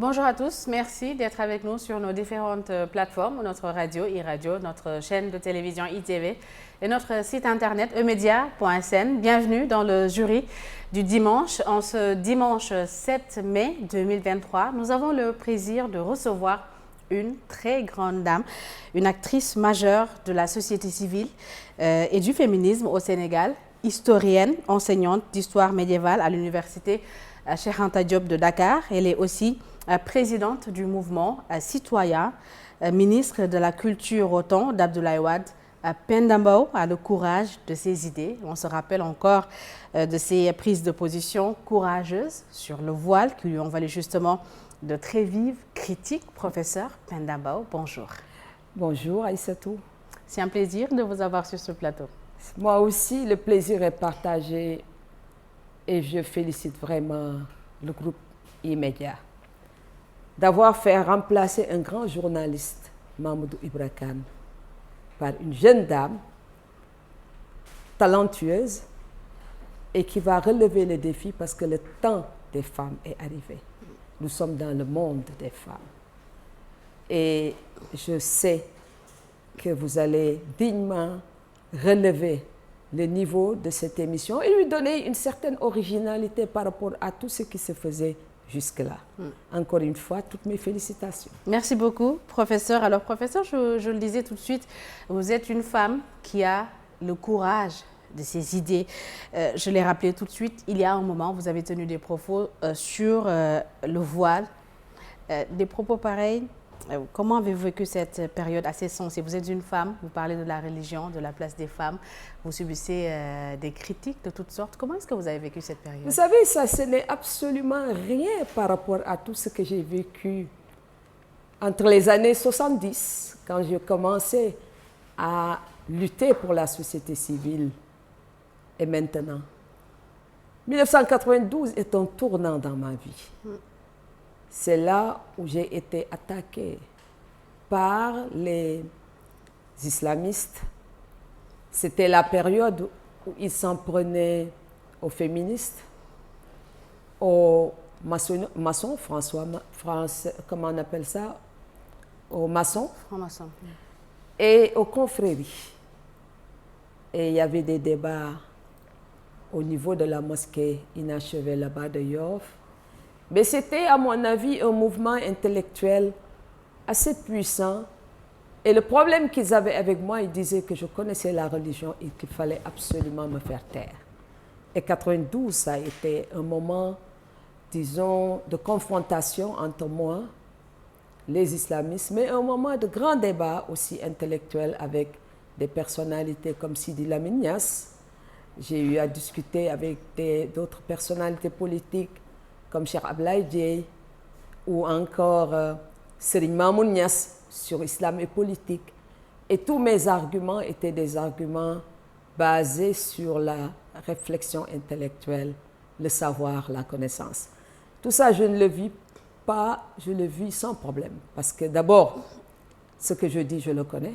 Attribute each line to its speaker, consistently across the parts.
Speaker 1: Bonjour à tous, merci d'être avec nous sur nos différentes plateformes, notre radio, e-radio, notre chaîne de télévision ITV et notre site internet emedia.sn. Bienvenue dans le jury du dimanche. En ce dimanche 7 mai 2023, nous avons le plaisir de recevoir une très grande dame, une actrice majeure de la société civile et du féminisme au Sénégal, historienne, enseignante d'histoire médiévale à l'université Cheikh Anta Diop de Dakar. Elle est aussi présidente du mouvement citoyen, ministre de la Culture au temps d'Abdoulaye Wade. Penda Mbow a le courage de ses idées. On se rappelle encore de ses prises de position courageuses sur le voile qui lui ont valu justement de très vives critiques. Professeur Penda Mbow, bonjour.
Speaker 2: Bonjour Aïssatou.
Speaker 1: C'est un plaisir de vous avoir sur ce plateau.
Speaker 2: Moi aussi, le plaisir est partagé et je félicite vraiment le groupe Immédiat d'avoir fait remplacer un grand journaliste, Mamadou Ibra Kane, par une jeune dame talentueuse et qui va relever le défi parce que le temps des femmes est arrivé. Nous sommes dans le monde des femmes. Et je sais que vous allez dignement relever le niveau de cette émission et lui donner une certaine originalité par rapport à tout ce qui se faisait jusque-là. Encore une fois, toutes mes félicitations.
Speaker 1: Merci beaucoup, professeur. Alors, professeur, je le disais tout de suite, vous êtes une femme qui a le courage de ses idées. Je l'ai rappelé tout de suite, il y a un moment, vous avez tenu des propos sur le voile. Des propos pareils. Comment avez-vous vécu cette période assez sensible? Vous êtes une femme, vous parlez de la religion, de la place des femmes, vous subissez des critiques de toutes sortes. Comment est-ce que vous avez vécu cette période?
Speaker 2: Vous savez, ça, ce n'est absolument rien par rapport à tout ce que j'ai vécu entre les années 70, quand j'ai commencé à lutter pour la société civile, et maintenant. 1992 est un tournant dans ma vie. C'est là où j'ai été attaquée par les islamistes. C'était la période où ils s'en prenaient aux féministes, aux maçons, comment on appelle ça, aux maçons, et aux confréries. Et il y avait des débats au niveau de la mosquée inachevée là-bas de Yoff. Mais c'était, à mon avis, un mouvement intellectuel assez puissant. Et le problème qu'ils avaient avec moi, ils disaient que je connaissais la religion et qu'il fallait absolument me faire taire. Et 92, ça a été un moment, disons, de confrontation entre moi, les islamistes, mais un moment de grand débat aussi intellectuel avec des personnalités comme Sidi Lamine Niasse. J'ai eu à discuter avec d'autres personnalités politiques comme Cheikh Ablaye Dieye ou encore Serigne Mamoun Niasse sur islam et politique. Et tous mes arguments étaient des arguments basés sur la réflexion intellectuelle, le savoir, la connaissance. Tout ça, je ne le vis pas, je le vis sans problème. Parce que d'abord, ce que je dis, je le connais.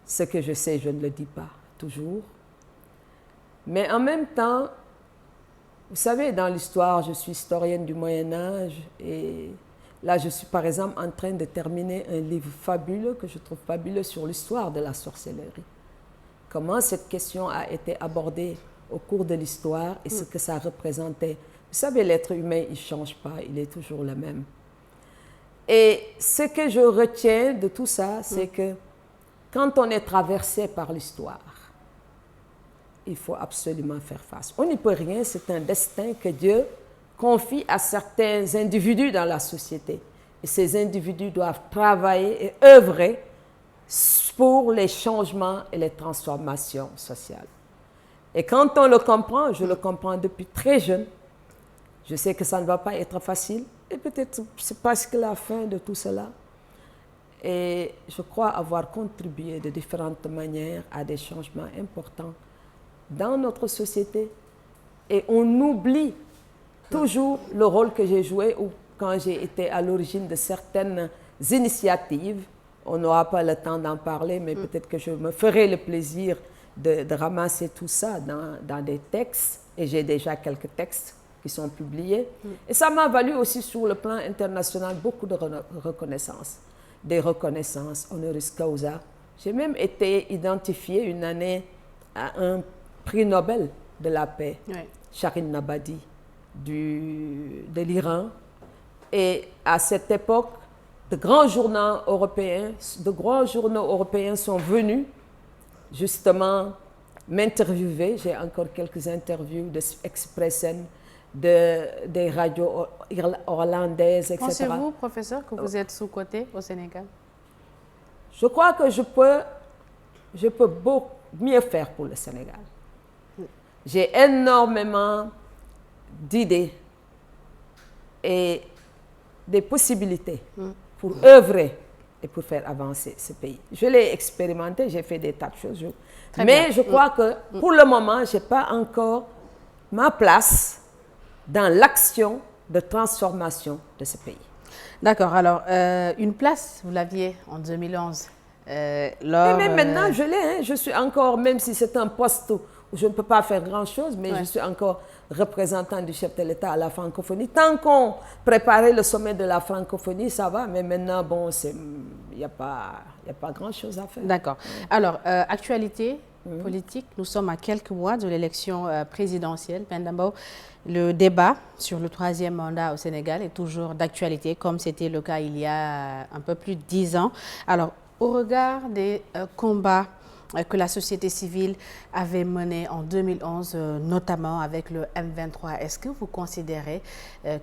Speaker 2: Ce que je sais, je ne le dis pas toujours. Mais en même temps, vous savez, dans l'histoire, je suis historienne du Moyen-Âge et là, je suis par exemple en train de terminer un livre fabuleux, que je trouve fabuleux, sur l'histoire de la sorcellerie. Comment cette question a été abordée au cours de l'histoire et ce que ça représentait. Vous savez, l'être humain, il ne change pas, il est toujours le même. Et ce que je retiens de tout ça, c'est que quand on est traversé par l'histoire, il faut absolument faire face. On n'y peut rien, c'est un destin que Dieu confie à certains individus dans la société. Et ces individus doivent travailler et œuvrer pour les changements et les transformations sociales. Et quand on le comprend, je le comprends depuis très jeune, je sais que ça ne va pas être facile, et peut-être c'est presque la fin de tout cela. Et je crois avoir contribué de différentes manières à des changements importants dans notre société. Et on oublie toujours le rôle que j'ai joué ou quand j'ai été à l'origine de certaines initiatives. On n'aura pas le temps d'en parler, mais peut-être que je me ferai le plaisir de ramasser tout ça dans des textes. Et j'ai déjà quelques textes qui sont publiées. Et ça m'a valu aussi sur le plan international beaucoup de reconnaissances. Des reconnaissances honoris causa. J'ai même été identifiée une année à un prix Nobel de la paix, Shirin Ebadi, de l'Iran. Et à cette époque, de grands journaux européens sont venus justement m'interviewer. J'ai encore quelques interviews d'Expressen, des radios hollandaises, etc.
Speaker 1: Pensez-vous, professeur, que vous êtes sous-coté au Sénégal?
Speaker 2: Je crois que je peux beaucoup mieux faire pour le Sénégal. J'ai énormément d'idées et des possibilités pour œuvrer et pour faire avancer ce pays. Je l'ai expérimenté, j'ai fait des tas de choses. Mais je crois que pour le moment, je n'ai pas encore ma place dans l'action de transformation de ce pays.
Speaker 1: D'accord, alors une place, vous l'aviez en 2011.
Speaker 2: Mais même maintenant, je l'ai. Je suis encore, même si c'est un poste où je ne peux pas faire grand-chose, mais je suis encore représentant du chef de l'État à la francophonie. Tant qu'on préparait le sommet de la francophonie, ça va, mais maintenant, bon, il n'y a pas grand-chose à faire.
Speaker 1: D'accord. Alors, actualité politique, nous sommes à quelques mois de l'élection présidentielle. Pendambo, le débat sur le 3e mandat au Sénégal est toujours d'actualité, comme c'était le cas il y a un peu plus de 10 ans. Alors, au regard des combats que la société civile avait menés en 2011, notamment avec le M23, est-ce que vous considérez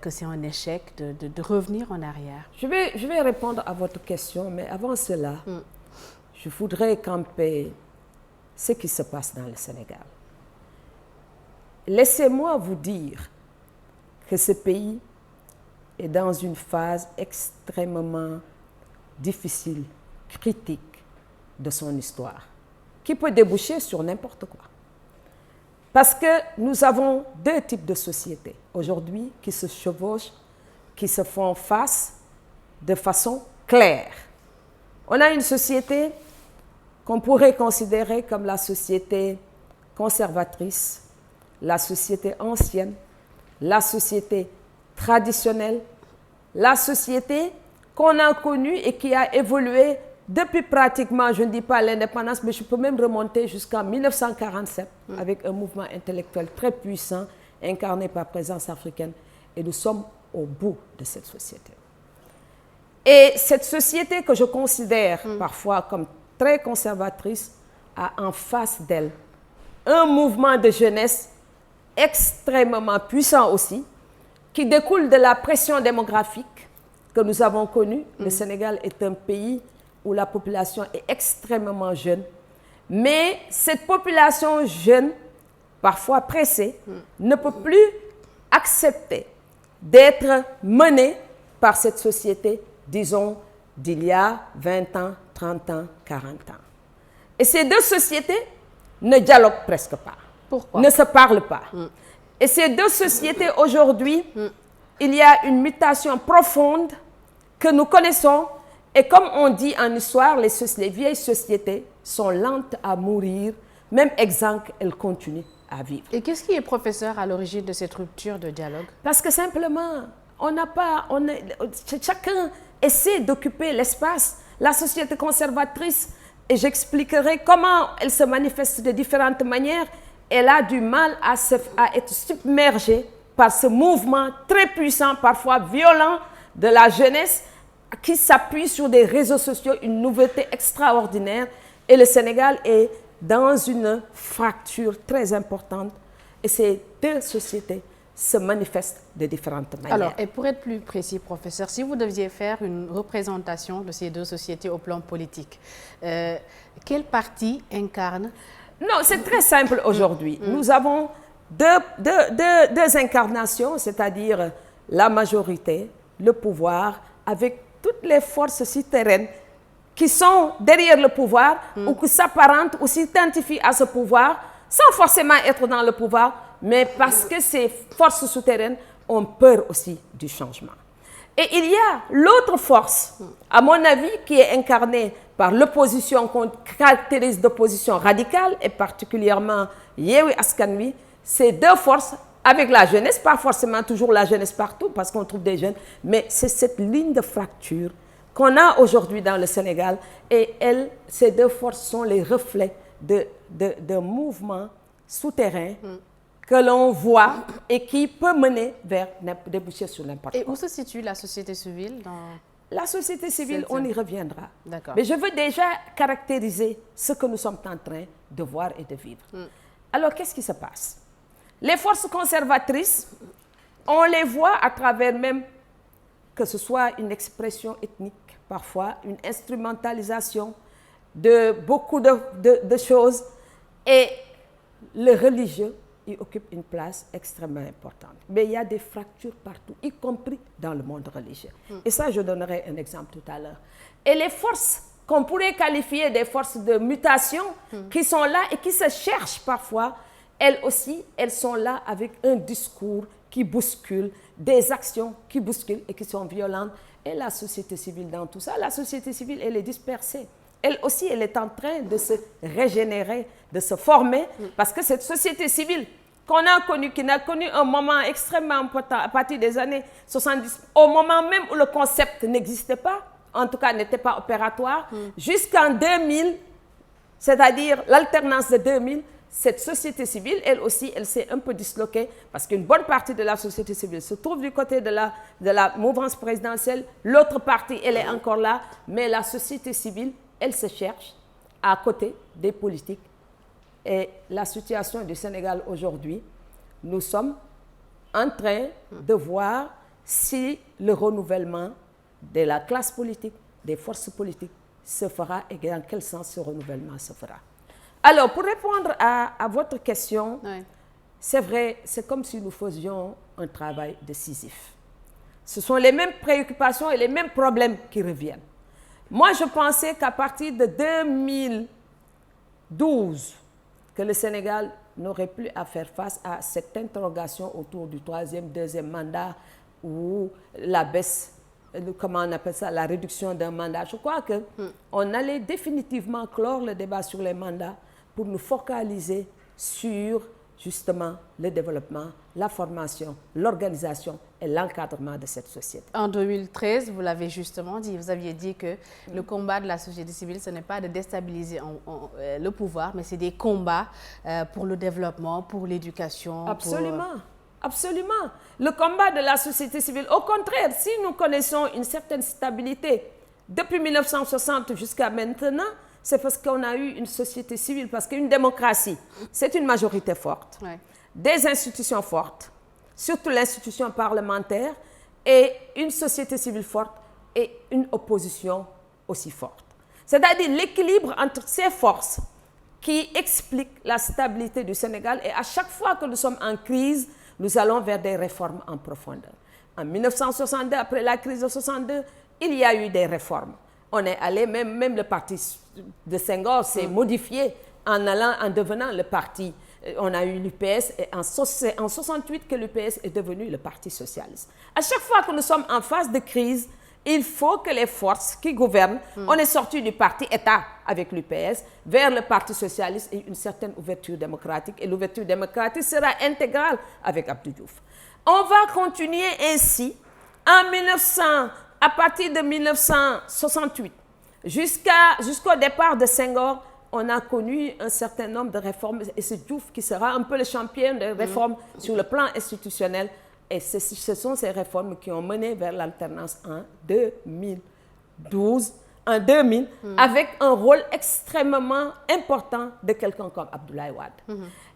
Speaker 1: que c'est un échec de revenir en arrière?
Speaker 2: Je vais répondre à votre question, mais avant cela, je voudrais camper ce qui se passe dans le Sénégal. Laissez-moi vous dire que ce pays est dans une phase extrêmement difficile, critique de son histoire, qui peut déboucher sur n'importe quoi. Parce que nous avons deux types de sociétés aujourd'hui qui se chevauchent, qui se font face de façon claire. On a une société qu'on pourrait considérer comme la société conservatrice, la société ancienne, la société traditionnelle, la société qu'on a connue et qui a évolué depuis pratiquement, je ne dis pas l'indépendance, mais je peux même remonter jusqu'en 1947 avec un mouvement intellectuel très puissant incarné par Présence africaine. Et nous sommes au bout de cette société. Et cette société que je considère parfois comme très conservatrice a en face d'elle un mouvement de jeunesse extrêmement puissant aussi, qui découle de la pression démographique que nous avons connue. Le Sénégal est un pays où la population est extrêmement jeune. Mais cette population jeune, parfois pressée, ne peut plus accepter d'être menée par cette société, disons, d'il y a 20 ans, 30 ans, 40 ans. Et ces deux sociétés ne dialoguent presque pas.
Speaker 1: Pourquoi?
Speaker 2: Ne se parlent pas. Et ces deux sociétés, aujourd'hui, il y a une mutation profonde que nous connaissons. Et comme on dit en histoire, les vieilles sociétés sont lentes à mourir, même exsangues, elles continuent à vivre.
Speaker 1: Et qu'est-ce qui est, professeur, à l'origine de cette rupture de dialogue?
Speaker 2: Parce que simplement, chacun essaie d'occuper l'espace. La société conservatrice, et j'expliquerai comment elle se manifeste de différentes manières, elle a du mal à être submergée par ce mouvement très puissant, parfois violent, de la jeunesse, qui s'appuie sur des réseaux sociaux, une nouveauté extraordinaire. Et le Sénégal est dans une fracture très importante. Et ces deux sociétés se manifestent de différentes manières.
Speaker 1: Alors, et pour être plus précis, professeur, si vous deviez faire une représentation de ces deux sociétés au plan politique, quel parti incarne?
Speaker 2: Non, c'est très simple aujourd'hui. Nous avons deux incarnations, c'est-à-dire la majorité, le pouvoir, avec toutes les forces souterraines qui sont derrière le pouvoir ou qui s'apparentent ou s'identifient à ce pouvoir sans forcément être dans le pouvoir, mais parce que ces forces souterraines ont peur aussi du changement. Et il y a l'autre force, à mon avis, qui est incarnée par l'opposition qu'on caractérise d'opposition radicale et particulièrement Yewwi Askan Wi. Ces deux forces avec la jeunesse, pas forcément toujours la jeunesse partout, parce qu'on trouve des jeunes, mais c'est cette ligne de fracture qu'on a aujourd'hui dans le Sénégal, et ces deux forces sont les reflets d'un mouvement souterrain que l'on voit et qui peut mener vers déboucher sur n'importe quoi.
Speaker 1: Et où se situe la société civile dans...
Speaker 2: La société civile, on y reviendra.
Speaker 1: D'accord.
Speaker 2: Mais je veux déjà caractériser ce que nous sommes en train de voir et de vivre. Alors, qu'est-ce qui se passe? Les forces conservatrices, on les voit à travers même que ce soit une expression ethnique, parfois une instrumentalisation de beaucoup de choses, et le religieux y occupe une place extrêmement importante. Mais il y a des fractures partout, y compris dans le monde religieux. Et ça, je donnerai un exemple tout à l'heure. Et les forces qu'on pourrait qualifier des forces de mutation, qui sont là et qui se cherchent parfois, elles aussi, elles sont là avec un discours qui bouscule, des actions qui bousculent et qui sont violentes. Et la société civile dans tout ça, la société civile, elle est dispersée. Elle aussi, elle est en train de se régénérer, de se former, parce que cette société civile qu'on a connue, qui a connu un moment extrêmement important à partir des années 70, au moment même où le concept n'existait pas, en tout cas n'était pas opératoire, jusqu'en 2000, c'est-à-dire l'alternance de 2000, cette société civile, elle aussi, elle s'est un peu disloquée parce qu'une bonne partie de la société civile se trouve du côté de la mouvance présidentielle. L'autre partie, elle est encore là, mais la société civile, elle se cherche à côté des politiques. Et la situation du Sénégal aujourd'hui, nous sommes en train de voir si le renouvellement de la classe politique, des forces politiques, se fera et dans quel sens ce renouvellement se fera. Alors, pour répondre à votre question, oui. C'est vrai, c'est comme si nous faisions un travail de Sisyphe. Ce sont les mêmes préoccupations et les mêmes problèmes qui reviennent. Moi, je pensais qu'à partir de 2012, que le Sénégal n'aurait plus à faire face à cette interrogation autour du deuxième mandat ou la baisse, comment on appelle ça, la réduction d'un mandat. Je crois qu'on allait définitivement clore le débat sur les mandats pour nous focaliser sur justement le développement, la formation, l'organisation et l'encadrement de cette société.
Speaker 1: En 2013, vous l'avez justement dit, vous aviez dit que le combat de la société civile, ce n'est pas de déstabiliser le pouvoir, mais c'est des combats pour le développement, pour l'éducation.
Speaker 2: Absolument, absolument. Le combat de la société civile, au contraire, si nous connaissons une certaine stabilité depuis 1960 jusqu'à maintenant, c'est parce qu'on a eu une société civile, parce qu'une démocratie, c'est une majorité forte, des institutions fortes, surtout l'institution parlementaire, et une société civile forte et une opposition aussi forte. C'est-à-dire l'équilibre entre ces forces qui explique la stabilité du Sénégal, et à chaque fois que nous sommes en crise, nous allons vers des réformes en profondeur. En 1962, après la crise de 62, il y a eu des réformes. On est allé, même le parti de Senghor s'est modifié en devenant le parti. On a eu l'UPS et en 68 que l'UPS est devenu le Parti socialiste. À chaque fois que nous sommes en phase de crise, il faut que les forces qui gouvernent, on est sorti du parti État avec l'UPS vers le Parti socialiste et une certaine ouverture démocratique. Et l'ouverture démocratique sera intégrale avec Abdou Diouf. On va continuer ainsi à partir de 1968, jusqu'au départ de Senghor, on a connu un certain nombre de réformes, et c'est Diouf qui sera un peu le champion des réformes sur le plan institutionnel. Et ce sont ces réformes qui ont mené vers l'alternance en 2012, avec un rôle extrêmement important de quelqu'un comme Abdoulaye Wade.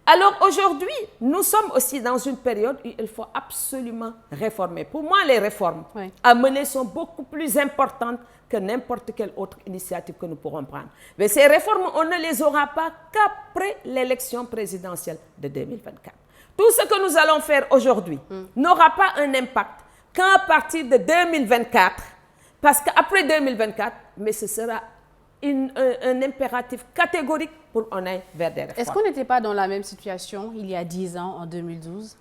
Speaker 2: Alors aujourd'hui, nous sommes aussi dans une période où il faut absolument réformer. Pour moi, les réformes à mener sont beaucoup plus importantes que n'importe quelle autre initiative que nous pourrons prendre. Mais ces réformes, on ne les aura pas qu'après l'élection présidentielle de 2024. Tout ce que nous allons faire aujourd'hui n'aura pas un impact qu'à partir de 2024, parce qu'après 2024, mais ce sera un impératif catégorique pour qu'on aille vers des réformes.
Speaker 1: Est-ce qu'on n'était pas dans la même situation il y a 10 ans, en 2012?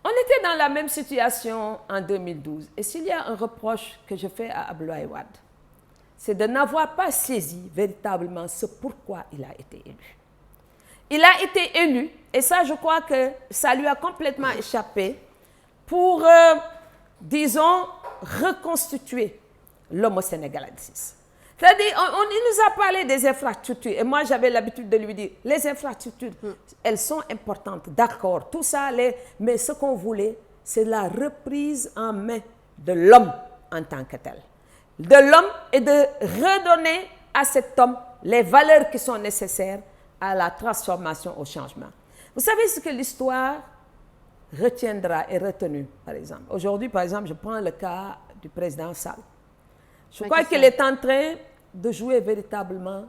Speaker 2: On était dans la même situation en 2012. Et s'il y a un reproche que je fais à Abdoulaye Wade, c'est de n'avoir pas saisi véritablement ce pourquoi il a été élu. il a été élu, et ça, je crois que ça lui a complètement échappé, pour, disons, reconstituer l'homo sénégalensis. C'est-à-dire, il nous a parlé des infrastructures, et moi, j'avais l'habitude de lui dire, les infrastructures, elles sont importantes, d'accord, tout ça, mais ce qu'on voulait, c'est la reprise en main de l'homme en tant que tel. De l'homme et de redonner à cet homme les valeurs qui sont nécessaires à la transformation, au changement. Vous savez ce que l'histoire retiendra et retenue, par exemple. Aujourd'hui, par exemple, je prends le cas du président Sall. Je crois qu'il est en train de jouer véritablement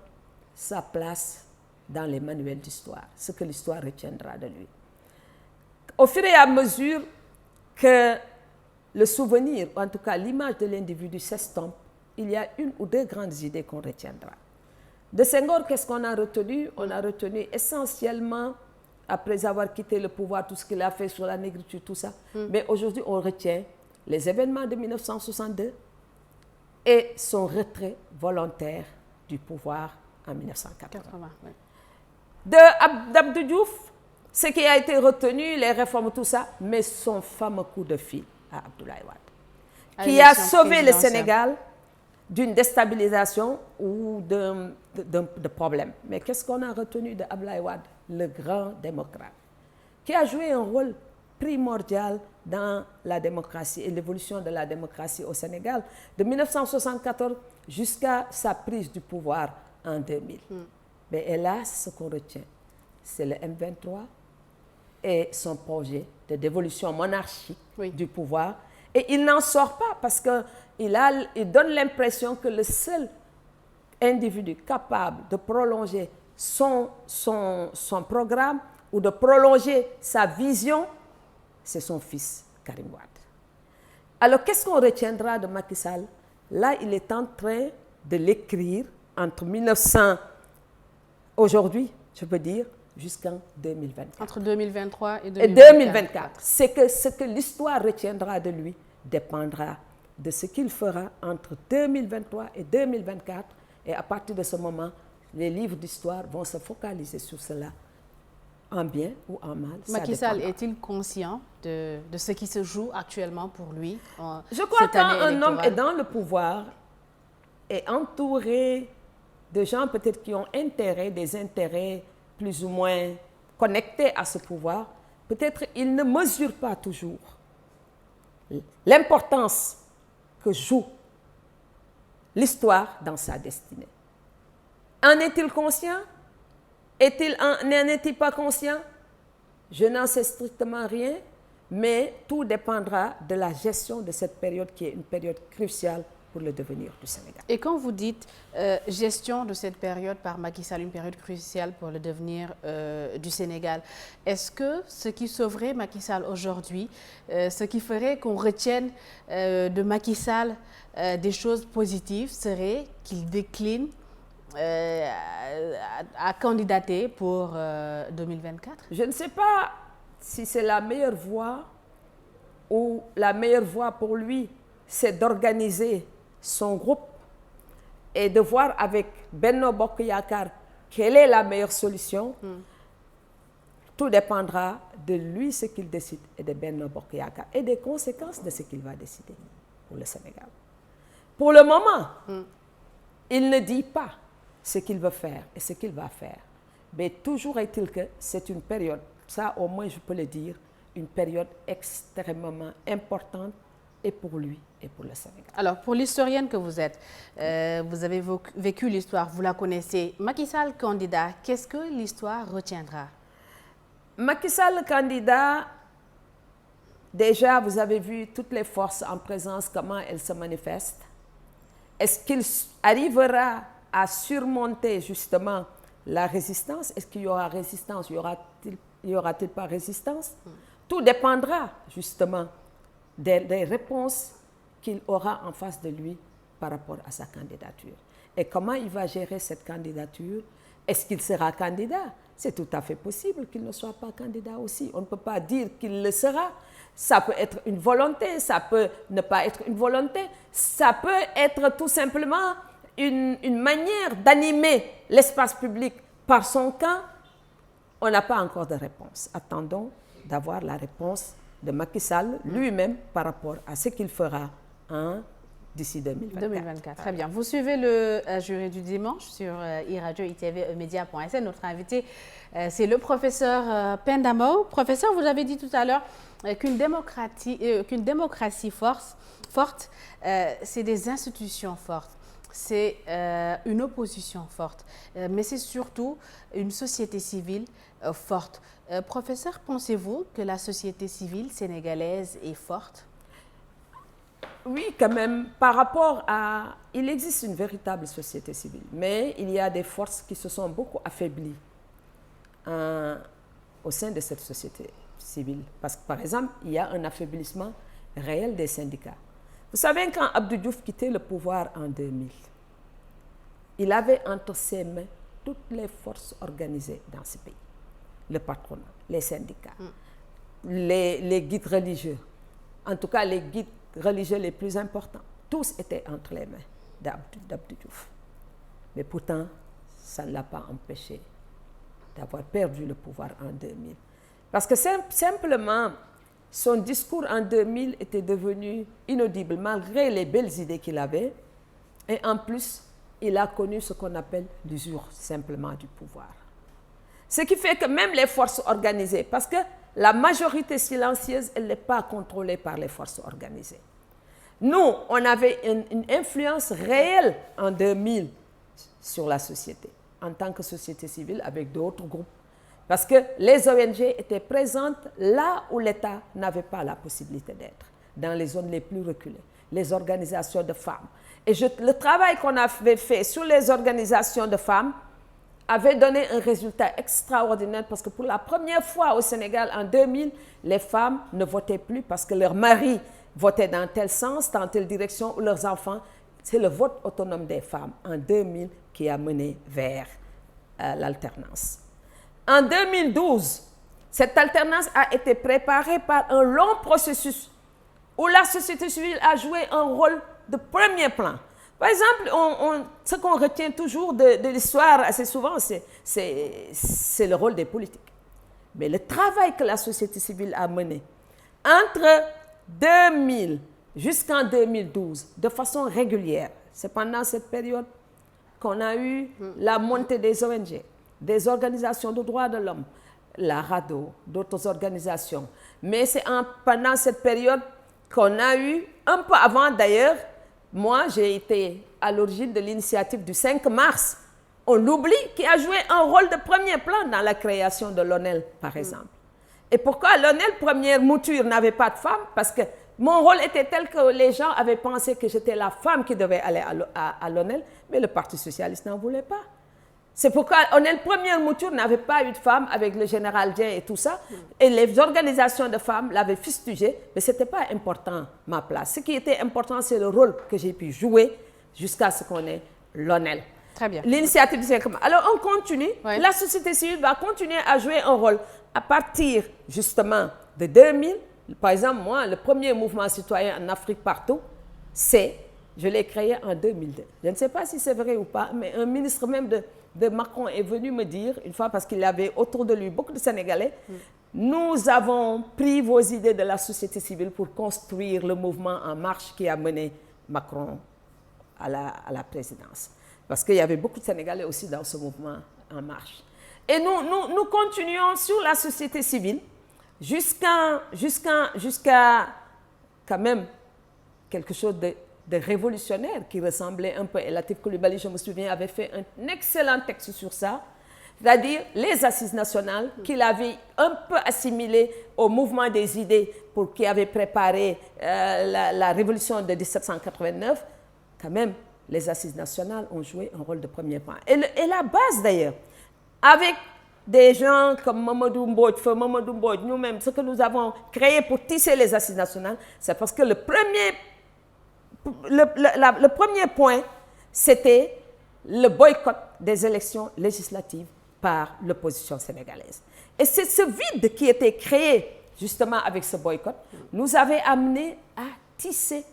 Speaker 2: sa place dans les manuels d'histoire, ce que l'histoire retiendra de lui. Au fur et à mesure que le souvenir, ou en tout cas l'image de l'individu s'estompe, il y a une ou deux grandes idées qu'on retiendra. De Senghor, qu'est-ce qu'on a retenu? On a retenu essentiellement, après avoir quitté le pouvoir, tout ce qu'il a fait sur la négritude, tout ça. Mais aujourd'hui, on retient les événements de 1962 et son retrait volontaire du pouvoir en 1980. D'Abdou Diouf, ce qui a été retenu, les réformes, tout ça, mais son fameux coup de fil à Abdoulaye Wade, qui a sauvé le Sénégal d'une déstabilisation ou de problèmes. Mais qu'est-ce qu'on a retenu de Abdoulaye Wade, le grand démocrate, qui a joué un rôle primordial dans la démocratie et l'évolution de la démocratie au Sénégal, de 1974 jusqu'à sa prise du pouvoir en 2000. Mais hélas, ce qu'on retient, c'est le M23 et son projet de dévolution monarchique du pouvoir. Et il n'en sort pas parce qu'il donne l'impression que le seul individu capable de prolonger son programme ou de prolonger sa vision, c'est son fils, Karim Wade. Alors, qu'est-ce qu'on retiendra de Macky Sall? Là, il est en train de l'écrire entre 1900, aujourd'hui, je peux dire, jusqu'en 2024.
Speaker 1: Entre 2023 et
Speaker 2: 2024. C'est que ce que l'histoire retiendra de lui dépendra de ce qu'il fera entre 2023 et 2024. Et à partir de ce moment, les livres d'histoire vont se focaliser sur cela, en bien ou en mal.
Speaker 1: Macky Sall est-il conscient de ce qui se joue actuellement pour lui?
Speaker 2: Je crois qu'un homme est dans le pouvoir, est entouré de gens peut-être qui ont des intérêts plus ou moins connectés à ce pouvoir, peut-être il ne mesure pas toujours l'importance que joue l'histoire dans sa destinée. En est-il conscient? N'en est-il pas conscient? Je n'en sais strictement rien, mais tout dépendra de la gestion de cette période qui est une période cruciale pour le devenir du Sénégal.
Speaker 1: Et quand vous dites gestion de cette période par Macky Sall, une période cruciale pour le devenir du Sénégal, est-ce que ce qui sauverait Macky Sall aujourd'hui, ce qui ferait qu'on retienne de Macky Sall des choses positives serait qu'il décline à candidater pour 2024?
Speaker 2: Je ne sais pas si c'est la meilleure voie ou la meilleure voie pour lui, c'est d'organiser son groupe et de voir avec Benno Bokk Yakaar quelle est la meilleure solution. Tout dépendra de lui ce qu'il décide et de Benno Bokk Yakaar et des conséquences de ce qu'il va décider pour le Sénégal. Pour le moment, il ne dit pas ce qu'il veut faire et ce qu'il va faire. Mais toujours est-il que c'est une période, ça au moins je peux le dire, une période extrêmement importante et pour lui et pour le Sénégal.
Speaker 1: Alors, pour l'historienne que vous êtes, vous avez vécu l'histoire, vous la connaissez. Macky Sall candidat, qu'est-ce que l'histoire retiendra?
Speaker 2: Macky Sall candidat, déjà vous avez vu toutes les forces en présence, comment elles se manifestent. Est-ce qu'il arrivera à surmonter justement la résistance? Est-ce qu'il y aura résistance? Y aura-t-il pas résistance? Tout dépendra justement des réponses qu'il aura en face de lui par rapport à sa candidature. Et comment il va gérer cette candidature? Est-ce qu'il sera candidat? C'est tout à fait possible qu'il ne soit pas candidat aussi. On ne peut pas dire qu'il le sera. Ça peut être une volonté, ça peut ne pas être une volonté. Ça peut être tout simplement une manière d'animer l'espace public par son camp On n'a pas encore de réponse. Attendons d'avoir la réponse de Macky Sall lui-même par rapport à ce qu'il fera d'ici 2024.
Speaker 1: Très bien. Vous suivez le jury du dimanche sur iRadio, ITV, emedia.sn. Notre invité, c'est le professeur Pendamo. Professeur, vous avez dit tout à l'heure qu'une démocratie forte, c'est des institutions fortes. C'est une opposition forte, mais c'est surtout une société civile forte. Professeur, pensez-vous que la société civile sénégalaise est forte?
Speaker 2: Oui, quand même, par rapport à... Il existe une véritable société civile, mais il y a des forces qui se sont beaucoup affaiblies au sein de cette société civile. Parce que, par exemple, il y a un affaiblissement réel des syndicats. Vous savez, quand Abdou Diouf quittait le pouvoir en 2000, il avait entre ses mains toutes les forces organisées dans ce pays. Le patronat, les syndicats, les guides religieux, en tout cas les guides religieux les plus importants, tous étaient entre les mains d'Abdou Diouf. Mais pourtant, ça ne l'a pas empêché d'avoir perdu le pouvoir en 2000. Parce que simplement, son discours en 2000 était devenu inaudible, malgré les belles idées qu'il avait. Et en plus, il a connu ce qu'on appelle l'usure simplement du pouvoir. Ce qui fait que même les forces organisées, parce que la majorité silencieuse, elle n'est pas contrôlée par les forces organisées. Nous, on avait une influence réelle en 2000 sur la société, en tant que société civile avec d'autres groupes. Parce que les ONG étaient présentes là où l'État n'avait pas la possibilité d'être, dans les zones les plus reculées, les organisations de femmes. Et le travail qu'on avait fait sur les organisations de femmes avait donné un résultat extraordinaire parce que pour la première fois au Sénégal, en 2000, les femmes ne votaient plus parce que leurs maris votaient dans tel sens, dans telle direction, ou leurs enfants. C'est le vote autonome des femmes en 2000 qui a mené vers l'alternance. En 2012, cette alternance a été préparée par un long processus où la société civile a joué un rôle de premier plan. Par exemple, ce qu'on retient toujours de l'histoire assez souvent, c'est le rôle des politiques. Mais le travail que la société civile a mené entre 2000 jusqu'en 2012, de façon régulière, c'est pendant cette période qu'on a eu la montée des ONG, des organisations de droits de l'homme, la RADDHO, d'autres organisations. Mais c'est pendant cette période qu'on a eu, un peu avant d'ailleurs, moi j'ai été à l'origine de l'initiative du 5 mars, on l'oublie, qui a joué un rôle de premier plan dans la création de l'ONEL, par exemple. Et pourquoi l'ONEL, première mouture, n'avait pas de femme? Parce que mon rôle était tel que les gens avaient pensé que j'étais la femme qui devait aller à l'ONEL, mais le Parti socialiste n'en voulait pas. C'est pourquoi ONEL, première mouture, n'avait pas eu de femme avec le général Dieng et tout ça. Et les organisations de femmes l'avaient fustigé, mais ce n'était pas important, ma place. Ce qui était important, c'est le rôle que j'ai pu jouer jusqu'à ce qu'on ait l'ONEL.
Speaker 1: Très bien.
Speaker 2: L'initiative du 5 mars. Alors, on continue. Oui. La société civile va continuer à jouer un rôle à partir, justement, de 2000. Par exemple, moi, le premier mouvement citoyen en Afrique partout, je l'ai créé en 2002. Je ne sais pas si c'est vrai ou pas, mais un ministre même de Macron est venu me dire, une fois, parce qu'il avait autour de lui beaucoup de Sénégalais, nous avons pris vos idées de la société civile pour construire le mouvement En Marche qui a mené Macron à la présidence. Parce qu'il y avait beaucoup de Sénégalais aussi dans ce mouvement En Marche. Et nous continuons sur la société civile jusqu'à quand même quelque chose de révolutionnaire qui ressemblait un peu. Et Latif Coulibaly, je me souviens, avait fait un excellent texte sur ça, c'est-à-dire les assises nationales qu'il avait un peu assimilées au mouvement des idées qui avait préparé la révolution de 1789. Quand même, les assises nationales ont joué un rôle de premier plan. Et la base d'ailleurs, avec des gens comme Mamadou Mbodj, nous-mêmes, ce que nous avons créé pour tisser les assises nationales, c'est parce que le premier point, c'était le boycott des élections législatives par l'opposition sénégalaise. Et c'est ce vide qui était créé justement avec ce boycott, nous avait amené à tisser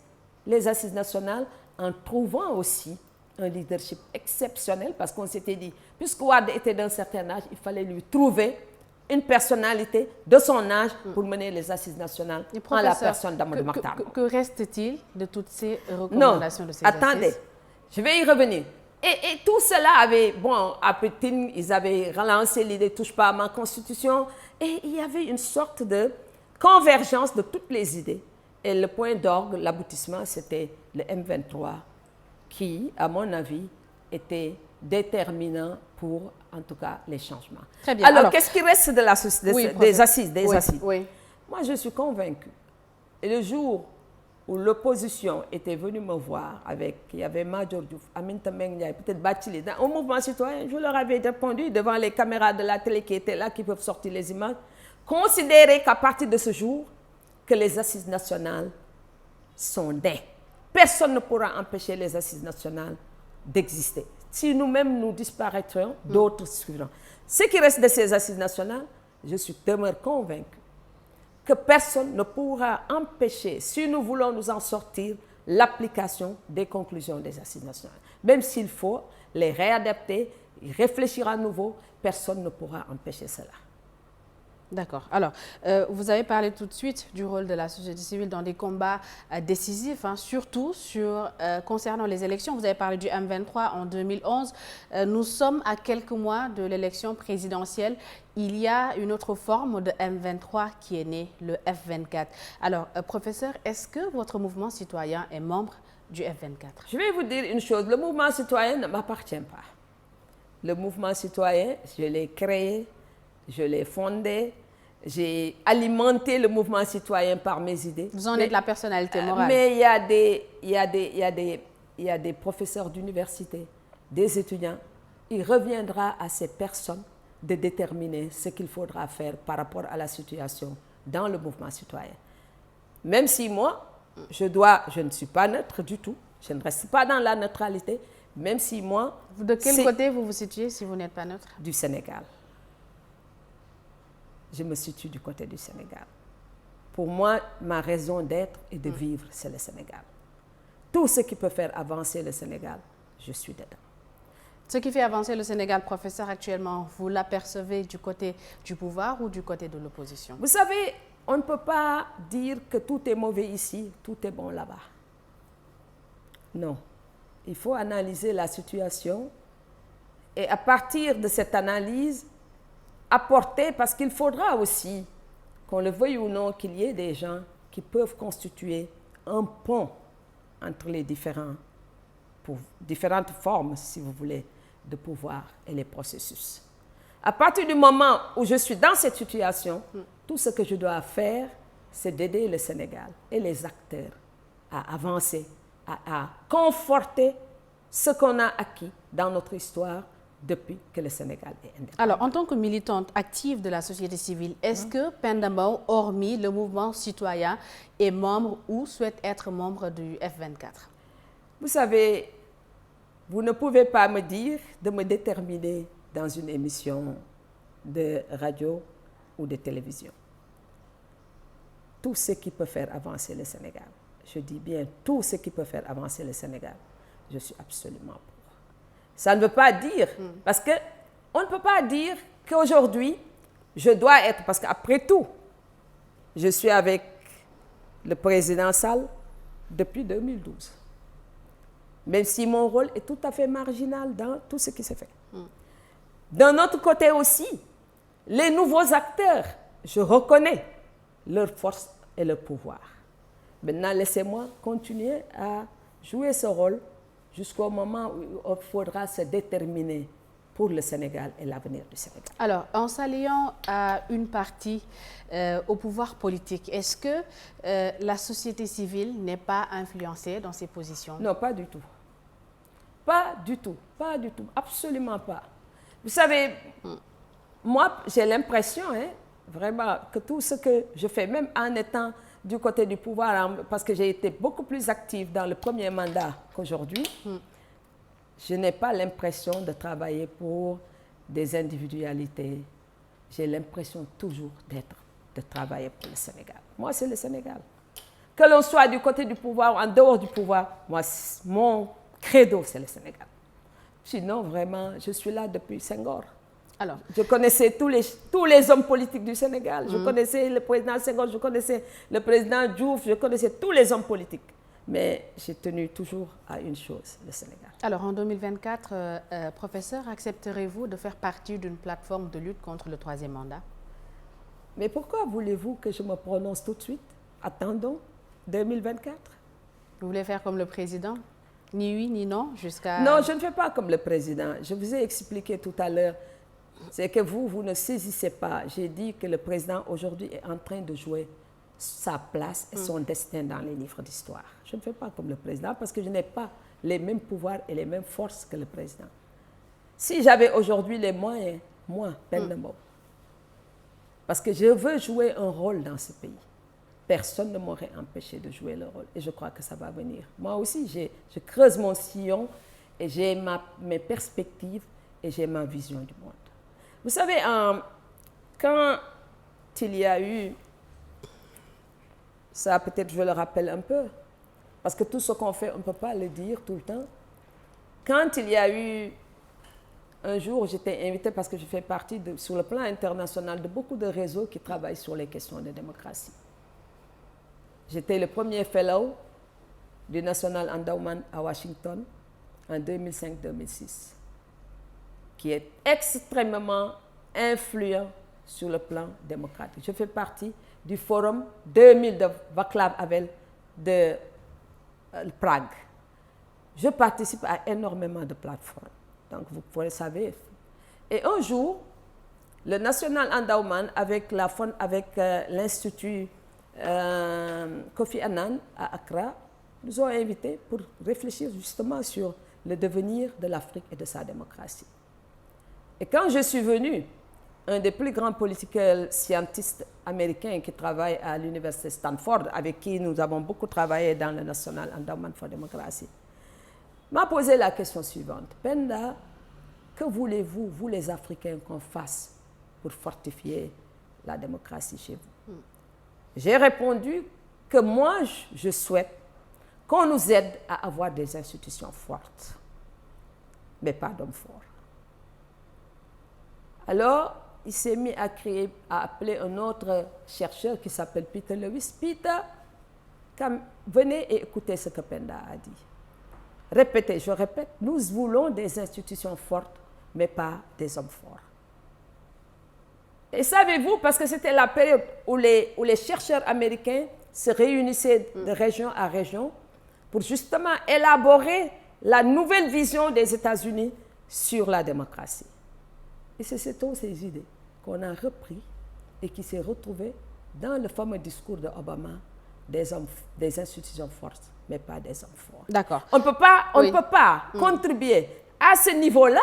Speaker 2: les assises nationales en trouvant aussi un leadership exceptionnel, parce qu'on s'était dit, puisque Wade était d'un certain âge, il fallait lui trouver une personnalité de son âge pour mener les assises nationales en la personne d'Amadou Makhtar.
Speaker 1: Que reste-t-il de toutes ces recommandations de ces assises?
Speaker 2: Attendez, je vais y revenir. Et tout cela avait, bon, à Pékin, ils avaient relancé l'idée « touche pas à ma constitution » et il y avait une sorte de convergence de toutes les idées. Et le point d'orgue, l'aboutissement, c'était le M23 qui, à mon avis, était déterminant pour, en tout cas, les changements.
Speaker 1: Très bien.
Speaker 2: Alors qu'est-ce qui reste de des assises
Speaker 1: Oui.
Speaker 2: Moi, je suis convaincue. Et le jour où l'opposition était venue me voir il y avait Major Diouf, Aminata Mbengue Ndiaye, peut-être Bathily, au mouvement citoyen, je leur avais répondu devant les caméras de la télé qui étaient là, qui peuvent sortir les images, considérez qu'à partir de ce jour, que les assises nationales sont nées. Personne ne pourra empêcher les assises nationales d'exister. Si nous-mêmes nous disparaîtrions, d'autres suivront. Ce qui reste de ces assises nationales, je suis demeure convaincue que personne ne pourra empêcher, si nous voulons nous en sortir, l'application des conclusions des assises nationales. Même s'il faut les réadapter, y réfléchir à nouveau, personne ne pourra empêcher cela.
Speaker 1: D'accord. Alors, vous avez parlé tout de suite du rôle de la société civile dans des combats décisifs, surtout concernant les élections. Vous avez parlé du M23 en 2011. Nous sommes à quelques mois de l'élection présidentielle. Il y a une autre forme de M23 qui est née, le F24. Alors, professeur, est-ce que votre mouvement citoyen est membre du F24?
Speaker 2: Je vais vous dire une chose. Le mouvement citoyen ne m'appartient pas. Le mouvement citoyen, je l'ai créé, je l'ai fondé. J'ai alimenté le mouvement citoyen par mes idées.
Speaker 1: Vous en êtes la personnalité morale.
Speaker 2: Mais il y a des professeurs d'université, des étudiants. Il reviendra à ces personnes de déterminer ce qu'il faudra faire par rapport à la situation dans le mouvement citoyen. Même si moi, je ne suis pas neutre du tout, je ne reste pas dans la neutralité, même si moi...
Speaker 1: De quel côté vous vous situez si vous n'êtes pas neutre?
Speaker 2: Du Sénégal. Je me situe du côté du Sénégal. Pour moi, ma raison d'être et de vivre, c'est le Sénégal. Tout ce qui peut faire avancer le Sénégal, je suis dedans.
Speaker 1: Ce qui fait avancer le Sénégal, professeur, actuellement, vous l'apercevez du côté du pouvoir ou du côté de l'opposition?
Speaker 2: Vous savez, on ne peut pas dire que tout est mauvais ici, tout est bon là-bas. Non. Il faut analyser la situation et à partir de cette analyse, apporter, parce qu'il faudra aussi, qu'on le veuille ou non, qu'il y ait des gens qui peuvent constituer un pont entre les différentes formes, si vous voulez, de pouvoir et les processus. À partir du moment où je suis dans cette situation, tout ce que je dois faire, c'est d'aider le Sénégal et les acteurs à avancer, à conforter ce qu'on a acquis dans notre histoire depuis que le Sénégal est indépendant.
Speaker 1: Alors, en tant que militante active de la société civile, est-ce que Penda Mbow, hormis le mouvement citoyen, est membre ou souhaite être membre du F24?
Speaker 2: Vous savez, vous ne pouvez pas me dire de me déterminer dans une émission de radio ou de télévision. Tout ce qui peut faire avancer le Sénégal, je dis bien tout ce qui peut faire avancer le Sénégal, je suis absolument pour. Ça ne veut pas dire, parce qu'on ne peut pas dire qu'aujourd'hui, je dois être, parce qu'après tout, je suis avec le président Sall depuis 2012. Même si mon rôle est tout à fait marginal dans tout ce qui se fait. D'un autre côté aussi, les nouveaux acteurs, je reconnais leur force et leur pouvoir. Maintenant, laissez-moi continuer à jouer ce rôle jusqu'au moment où il faudra se déterminer pour le Sénégal et l'avenir du Sénégal.
Speaker 1: Alors, en s'alliant à une partie au pouvoir politique, est-ce que la société civile n'est pas influencée dans ses positions?
Speaker 2: Non, pas du tout. Pas du tout, pas du tout, absolument pas. Vous savez, moi, j'ai l'impression, vraiment, que tout ce que je fais, même en étant du côté du pouvoir, parce que j'ai été beaucoup plus active dans le premier mandat qu'aujourd'hui, je n'ai pas l'impression de travailler pour des individualités. J'ai l'impression toujours de travailler pour le Sénégal. Moi, c'est le Sénégal. Que l'on soit du côté du pouvoir ou en dehors du pouvoir, moi, mon credo, c'est le Sénégal. Sinon, vraiment, je suis là depuis Senghor.
Speaker 1: Alors,
Speaker 2: je connaissais tous les hommes politiques du Sénégal. Je connaissais le président Senghor, je connaissais le président Diouf, je connaissais tous les hommes politiques. Mais j'ai tenu toujours à une chose, le Sénégal.
Speaker 1: Alors, en 2024, professeur, accepterez-vous de faire partie d'une plateforme de lutte contre le troisième mandat?
Speaker 2: Mais pourquoi voulez-vous que je me prononce tout de suite? Attendons 2024.
Speaker 1: Vous voulez faire comme le président? Ni oui, ni non, jusqu'à...
Speaker 2: Non, je ne fais pas comme le président. Je vous ai expliqué tout à l'heure. C'est que vous ne saisissez pas. J'ai dit que le président aujourd'hui est en train de jouer sa place et son destin dans les livres d'histoire. Je ne fais pas comme le président parce que je n'ai pas les mêmes pouvoirs et les mêmes forces que le président. Si j'avais aujourd'hui les moyens, moi, Penda Mbow, parce que je veux jouer un rôle dans ce pays, personne ne m'aurait empêché de jouer le rôle. Et je crois que ça va venir. Moi aussi, je creuse mon sillon et j'ai mes perspectives et j'ai ma vision du monde. Vous savez, quand il y a eu, ça peut-être je le rappelle un peu, parce que tout ce qu'on fait, on ne peut pas le dire tout le temps. Quand il y a eu, un jour, j'étais invitée parce que je fais partie, sur le plan international, de beaucoup de réseaux qui travaillent sur les questions de démocratie. J'étais le premier fellow du National Endowment à Washington en 2005-2006, qui est extrêmement influent sur le plan démocratique. Je fais partie du forum 2000 de Václav Havel de Prague. Je participe à énormément de plateformes, donc vous pouvez savoir. Et un jour, le National Endowment avec l'Institut Kofi Annan à Accra nous ont invités pour réfléchir justement sur le devenir de l'Afrique et de sa démocratie. Et quand je suis venue, un des plus grands political scientists américains qui travaille à l'université Stanford, avec qui nous avons beaucoup travaillé dans le National Endowment for Democracy, m'a posé la question suivante. Penda, que voulez-vous, vous les Africains, qu'on fasse pour fortifier la démocratie chez vous? J'ai répondu que moi, je souhaite qu'on nous aide à avoir des institutions fortes, mais pas d'hommes forts. Alors, il s'est mis à appeler un autre chercheur qui s'appelle Peter Lewis. Peter, venez et écoutez ce que Penda a dit. Répétez, je répète, nous voulons des institutions fortes, mais pas des hommes forts. Et savez-vous, parce que c'était la période où les chercheurs américains se réunissaient de région à région pour justement élaborer la nouvelle vision des États-Unis sur la démocratie. Et c'est toutes ces idées qu'on a repris et qui s'est retrouvées dans le fameux discours de Obama des institutions fortes, mais pas des hommes forts.
Speaker 1: D'accord.
Speaker 2: On ne peut pas contribuer à ce niveau-là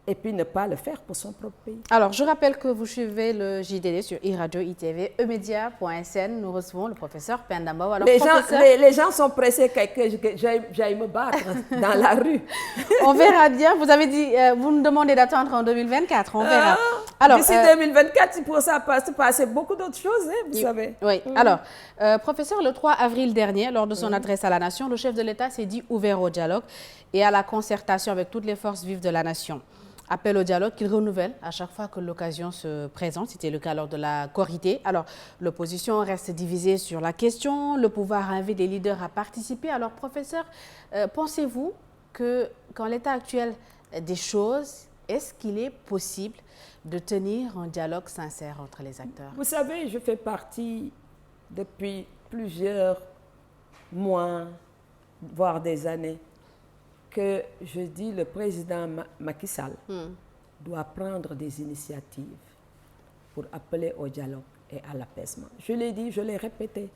Speaker 2: et puis ne pas le faire pour son propre pays. Alors,
Speaker 1: je rappelle que vous suivez le JDD sur iRadio, ITV, emedia.sn. Nous recevons le professeur Penda Mbow. Alors,
Speaker 2: les gens sont pressés que j'aille me battre dans la rue.
Speaker 1: On verra bien. Vous avez dit, vous nous demandez d'attendre en 2024. On verra.
Speaker 2: D'ici 2024, il pourra se passer beaucoup d'autres choses, hein, vous savez.
Speaker 1: Oui. Alors, professeur, le 3 avril dernier, lors de son adresse à la nation, le chef de l'État s'est dit ouvert au dialogue et à la concertation avec toutes les forces vives de la nation. Appel au dialogue qu'il renouvelle à chaque fois que l'occasion se présente. C'était le cas lors de la Korité. Alors, l'opposition reste divisée sur la question. Le pouvoir invite les leaders à participer. Alors, professeur, pensez-vous qu'en l'état actuel des choses, est-ce qu'il est possible de tenir un dialogue sincère entre les acteurs?
Speaker 2: Vous savez, je fais partie depuis plusieurs mois, voire des années, que je dis le président Macky Sall doit prendre des initiatives pour appeler au dialogue et à l'apaisement. Je l'ai dit, je l'ai répété.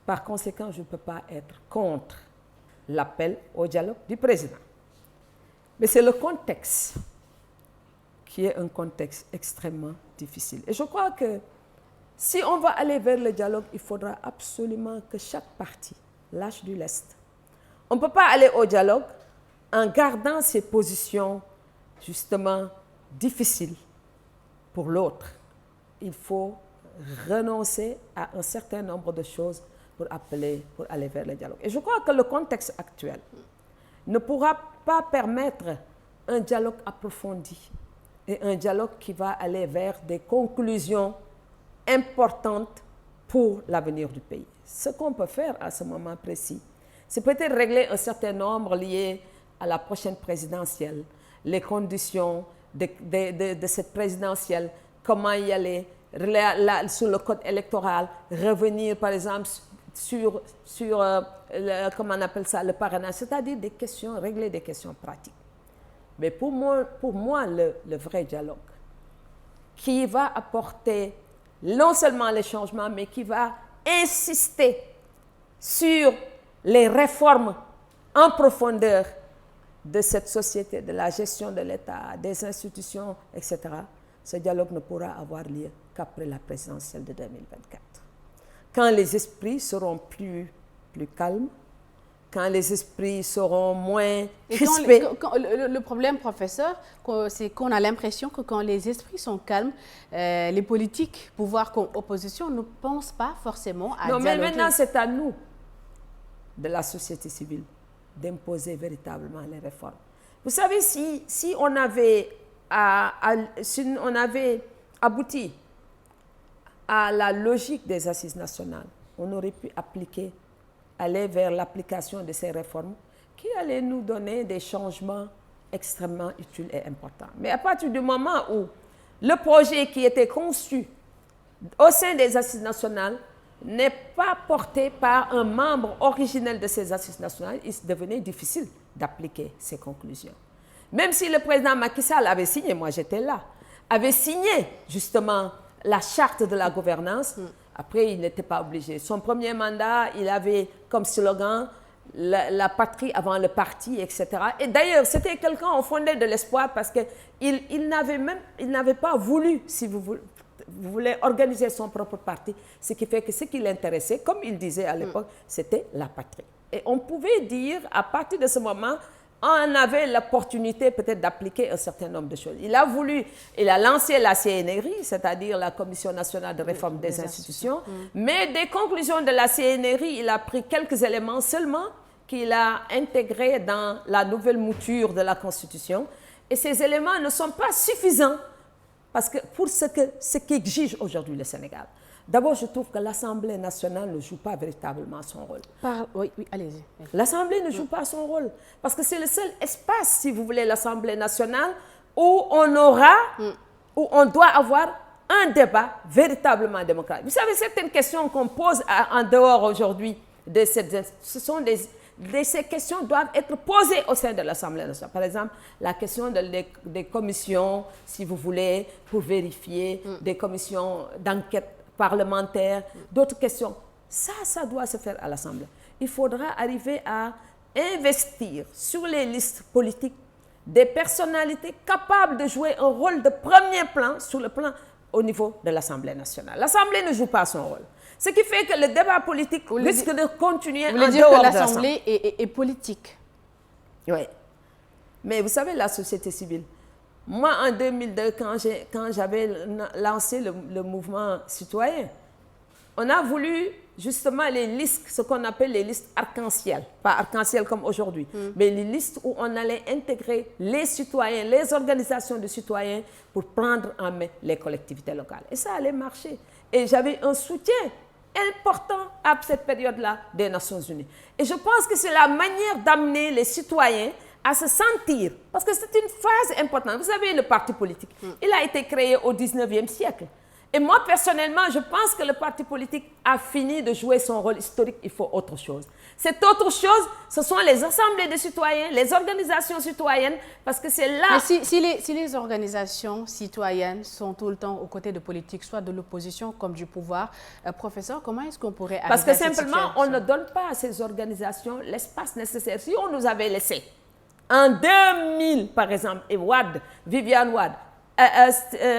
Speaker 2: Par conséquent, je ne peux pas être contre l'appel au dialogue du président. Mais c'est le contexte qui est un contexte extrêmement difficile. Et je crois que si on va aller vers le dialogue, il faudra absolument que chaque partie lâche du lest. On ne peut pas aller au dialogue en gardant ses positions justement difficiles pour l'autre. Il faut renoncer à un certain nombre de choses pour aller vers le dialogue. Et je crois que le contexte actuel ne pourra pas permettre un dialogue approfondi, et un dialogue qui va aller vers des conclusions importantes pour l'avenir du pays. Ce qu'on peut faire à ce moment précis, c'est peut-être régler un certain nombre liés à la prochaine présidentielle, les conditions de cette présidentielle, comment y aller, sur le code électoral, revenir par exemple sur comment on appelle ça, le parrainage, c'est-à-dire des questions, régler des questions pratiques. Mais pour moi le vrai dialogue, qui va apporter non seulement les changements, mais qui va insister sur les réformes en profondeur de cette société, de la gestion de l'État, des institutions, etc., ce dialogue ne pourra avoir lieu qu'après la présidentielle de 2024. Quand les esprits seront plus calmes, quand les esprits seront moins crispés.
Speaker 1: Le problème, professeur, c'est qu'on a l'impression que quand les esprits sont calmes, les politiques, pouvoir comme opposition, ne pensent pas forcément à dialoguer.
Speaker 2: Non, mais maintenant, c'est à nous, de la société civile, d'imposer véritablement les réformes. Vous savez, si on avait abouti à la logique des assises nationales, on aurait pu aller vers l'application de ces réformes qui allaient nous donner des changements extrêmement utiles et importants. Mais à partir du moment où le projet qui était conçu au sein des assises nationales n'est pas porté par un membre originel de ces assises nationales, il devenait difficile d'appliquer ces conclusions. Même si le président Macky Sall avait signé, moi j'étais là, avait signé justement la charte de la gouvernance, après il n'était pas obligé. Son premier mandat, il avait comme slogan la patrie avant le parti, etc. Et d'ailleurs, c'était quelqu'un au fondé de l'espoir parce qu'il n'avait pas voulu, si vous voulez, organiser son propre parti, ce qui fait que ce qui l'intéressait, comme il disait à l'époque, c'était la patrie. Et on pouvait dire, à partir de ce moment, on avait l'opportunité peut-être d'appliquer un certain nombre de choses. Il a lancé la CNRI, c'est-à-dire la Commission nationale de réforme des institutions, mais des conclusions de la CNRI, il a pris quelques éléments seulement qu'il a intégrés dans la nouvelle mouture de la Constitution. Et ces éléments ne sont pas suffisants parce que pour ce qu'exige aujourd'hui le Sénégal. D'abord, je trouve que l'Assemblée nationale ne joue pas véritablement son rôle.
Speaker 1: Oui, allez-y. Oui.
Speaker 2: L'Assemblée ne joue pas son rôle. Parce que c'est le seul espace, si vous voulez, l'Assemblée nationale, où où on doit avoir un débat véritablement démocratique. Vous savez, certaines questions qu'on pose en dehors aujourd'hui, ces questions doivent être posées au sein de l'Assemblée nationale. Par exemple, la question des commissions, si vous voulez, pour vérifier, des commissions d'enquête parlementaire, d'autres questions. Ça doit se faire à l'Assemblée. Il faudra arriver à investir sur les listes politiques des personnalités capables de jouer un rôle de premier plan au niveau de l'Assemblée nationale. L'Assemblée ne joue pas son rôle. Ce qui fait que le débat politique risque de continuer en dehors de l'Assemblée. Vous voulez dire que
Speaker 1: l'Assemblée est politique?
Speaker 2: Oui. Mais vous savez, la société civile, moi, en 2002, quand j'avais lancé le mouvement citoyen, on a voulu justement les listes, ce qu'on appelle les listes arc-en-ciel. Pas arc-en-ciel comme aujourd'hui, mais les listes où on allait intégrer les citoyens, les organisations de citoyens pour prendre en main les collectivités locales. Et ça allait marcher. Et j'avais un soutien important à cette période-là des Nations Unies. Et je pense que c'est la manière d'amener les citoyens à se sentir, parce que c'est une phase importante. Vous savez, le parti politique, il a été créé au 19e siècle. Et moi, personnellement, je pense que le parti politique a fini de jouer son rôle historique. Il faut autre chose. Cette autre chose, ce sont les assemblées de citoyens, les organisations citoyennes, parce que c'est là...
Speaker 1: Mais si les organisations citoyennes sont tout le temps aux côtés de politiques, soit de l'opposition comme du pouvoir, professeur, comment est-ce qu'on pourrait arriver à cette situation?
Speaker 2: Parce que simplement, on ne donne pas à ces organisations l'espace nécessaire. Si on nous avait laissé, en 2000, par exemple, et Viviane Wade,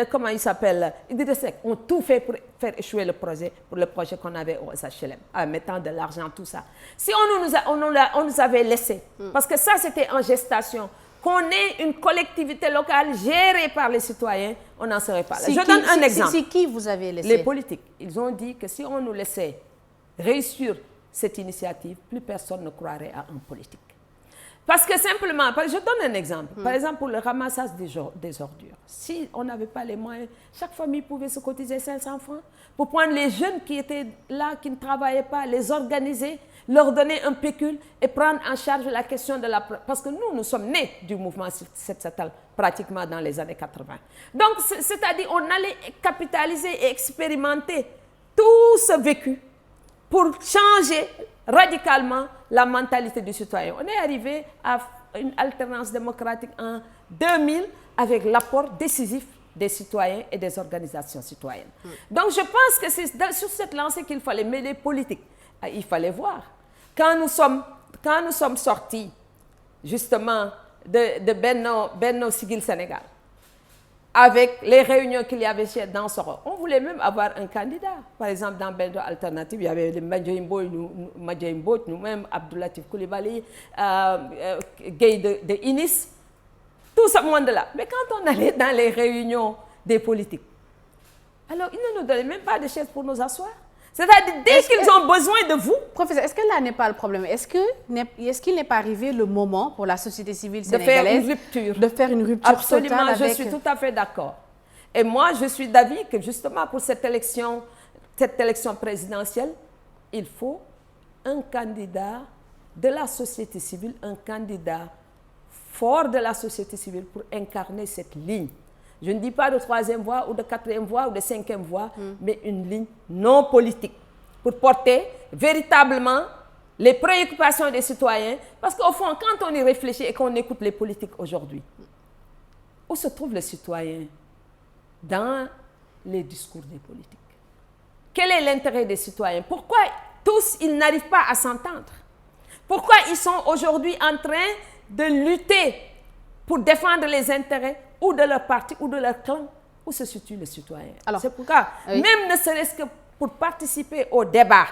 Speaker 2: comment il s'appelle, Idriss Seck, ont tout fait pour faire échouer le projet qu'on avait au SHLM, en mettant de l'argent, tout ça. Si on nous avait laissé, parce que ça c'était en gestation, qu'on ait une collectivité locale gérée par les citoyens, on n'en serait pas là. Je donne un exemple.
Speaker 1: C'est qui vous avez laissé?
Speaker 2: Les politiques. Ils ont dit que si on nous laissait réussir cette initiative, plus personne ne croirait à un politique. Parce que simplement, je donne un exemple. Par exemple, pour le ramassage des ordures. Si on n'avait pas les moyens, chaque famille pouvait se cotiser 500 francs pour prendre les jeunes qui étaient là, qui ne travaillaient pas, les organiser, leur donner un pécule et prendre en charge la question de la... Parce que nous sommes nés du mouvement 7-7 pratiquement dans les années 80. Donc, c'est-à-dire on allait capitaliser et expérimenter tout ce vécu pour changer radicalement la mentalité du citoyen. On est arrivé à une alternance démocratique en 2000 avec l'apport décisif des citoyens et des organisations citoyennes. Donc je pense que c'est sur cette lancée qu'il fallait mêler politique. Il fallait voir. Quand nous sommes sortis justement de Benno Siggil Sénégal, avec les réunions qu'il y avait dans Soro, on voulait même avoir un candidat. Par exemple, dans Benno Alternative, il y avait Madjay Mbodj, nous-mêmes, Abdoulatif Koulibaly, Gueye de Inis, tout ce monde-là. Mais quand on allait dans les réunions des politiques, alors ils ne nous donnaient même pas de chaises pour nous asseoir. C'est-à-dire, dès qu'ils ont besoin de vous...
Speaker 1: Professeur, est-ce que là n'est pas le problème? Est-ce qu'il n'est pas arrivé le moment pour la société civile sénégalaise de faire une rupture
Speaker 2: Absolument,
Speaker 1: totale avec...
Speaker 2: je suis tout à fait d'accord. Et moi, je suis d'avis que justement pour cette élection présidentielle, il faut un candidat de la société civile, un candidat fort de la société civile pour incarner cette ligne. Je ne dis pas de troisième voie ou de quatrième voie ou de cinquième voie, mais une ligne non politique pour porter véritablement les préoccupations des citoyens. Parce qu'au fond, quand on y réfléchit et qu'on écoute les politiques aujourd'hui, où se trouve le citoyen dans les discours des politiques? Quel est l'intérêt des citoyens? Pourquoi tous, ils n'arrivent pas à s'entendre? Pourquoi ils sont aujourd'hui en train de lutter pour défendre les intérêts ou de leur parti ou de leur clan? Où se situe le citoyen? C'est pourquoi, même ne serait-ce que pour participer au débat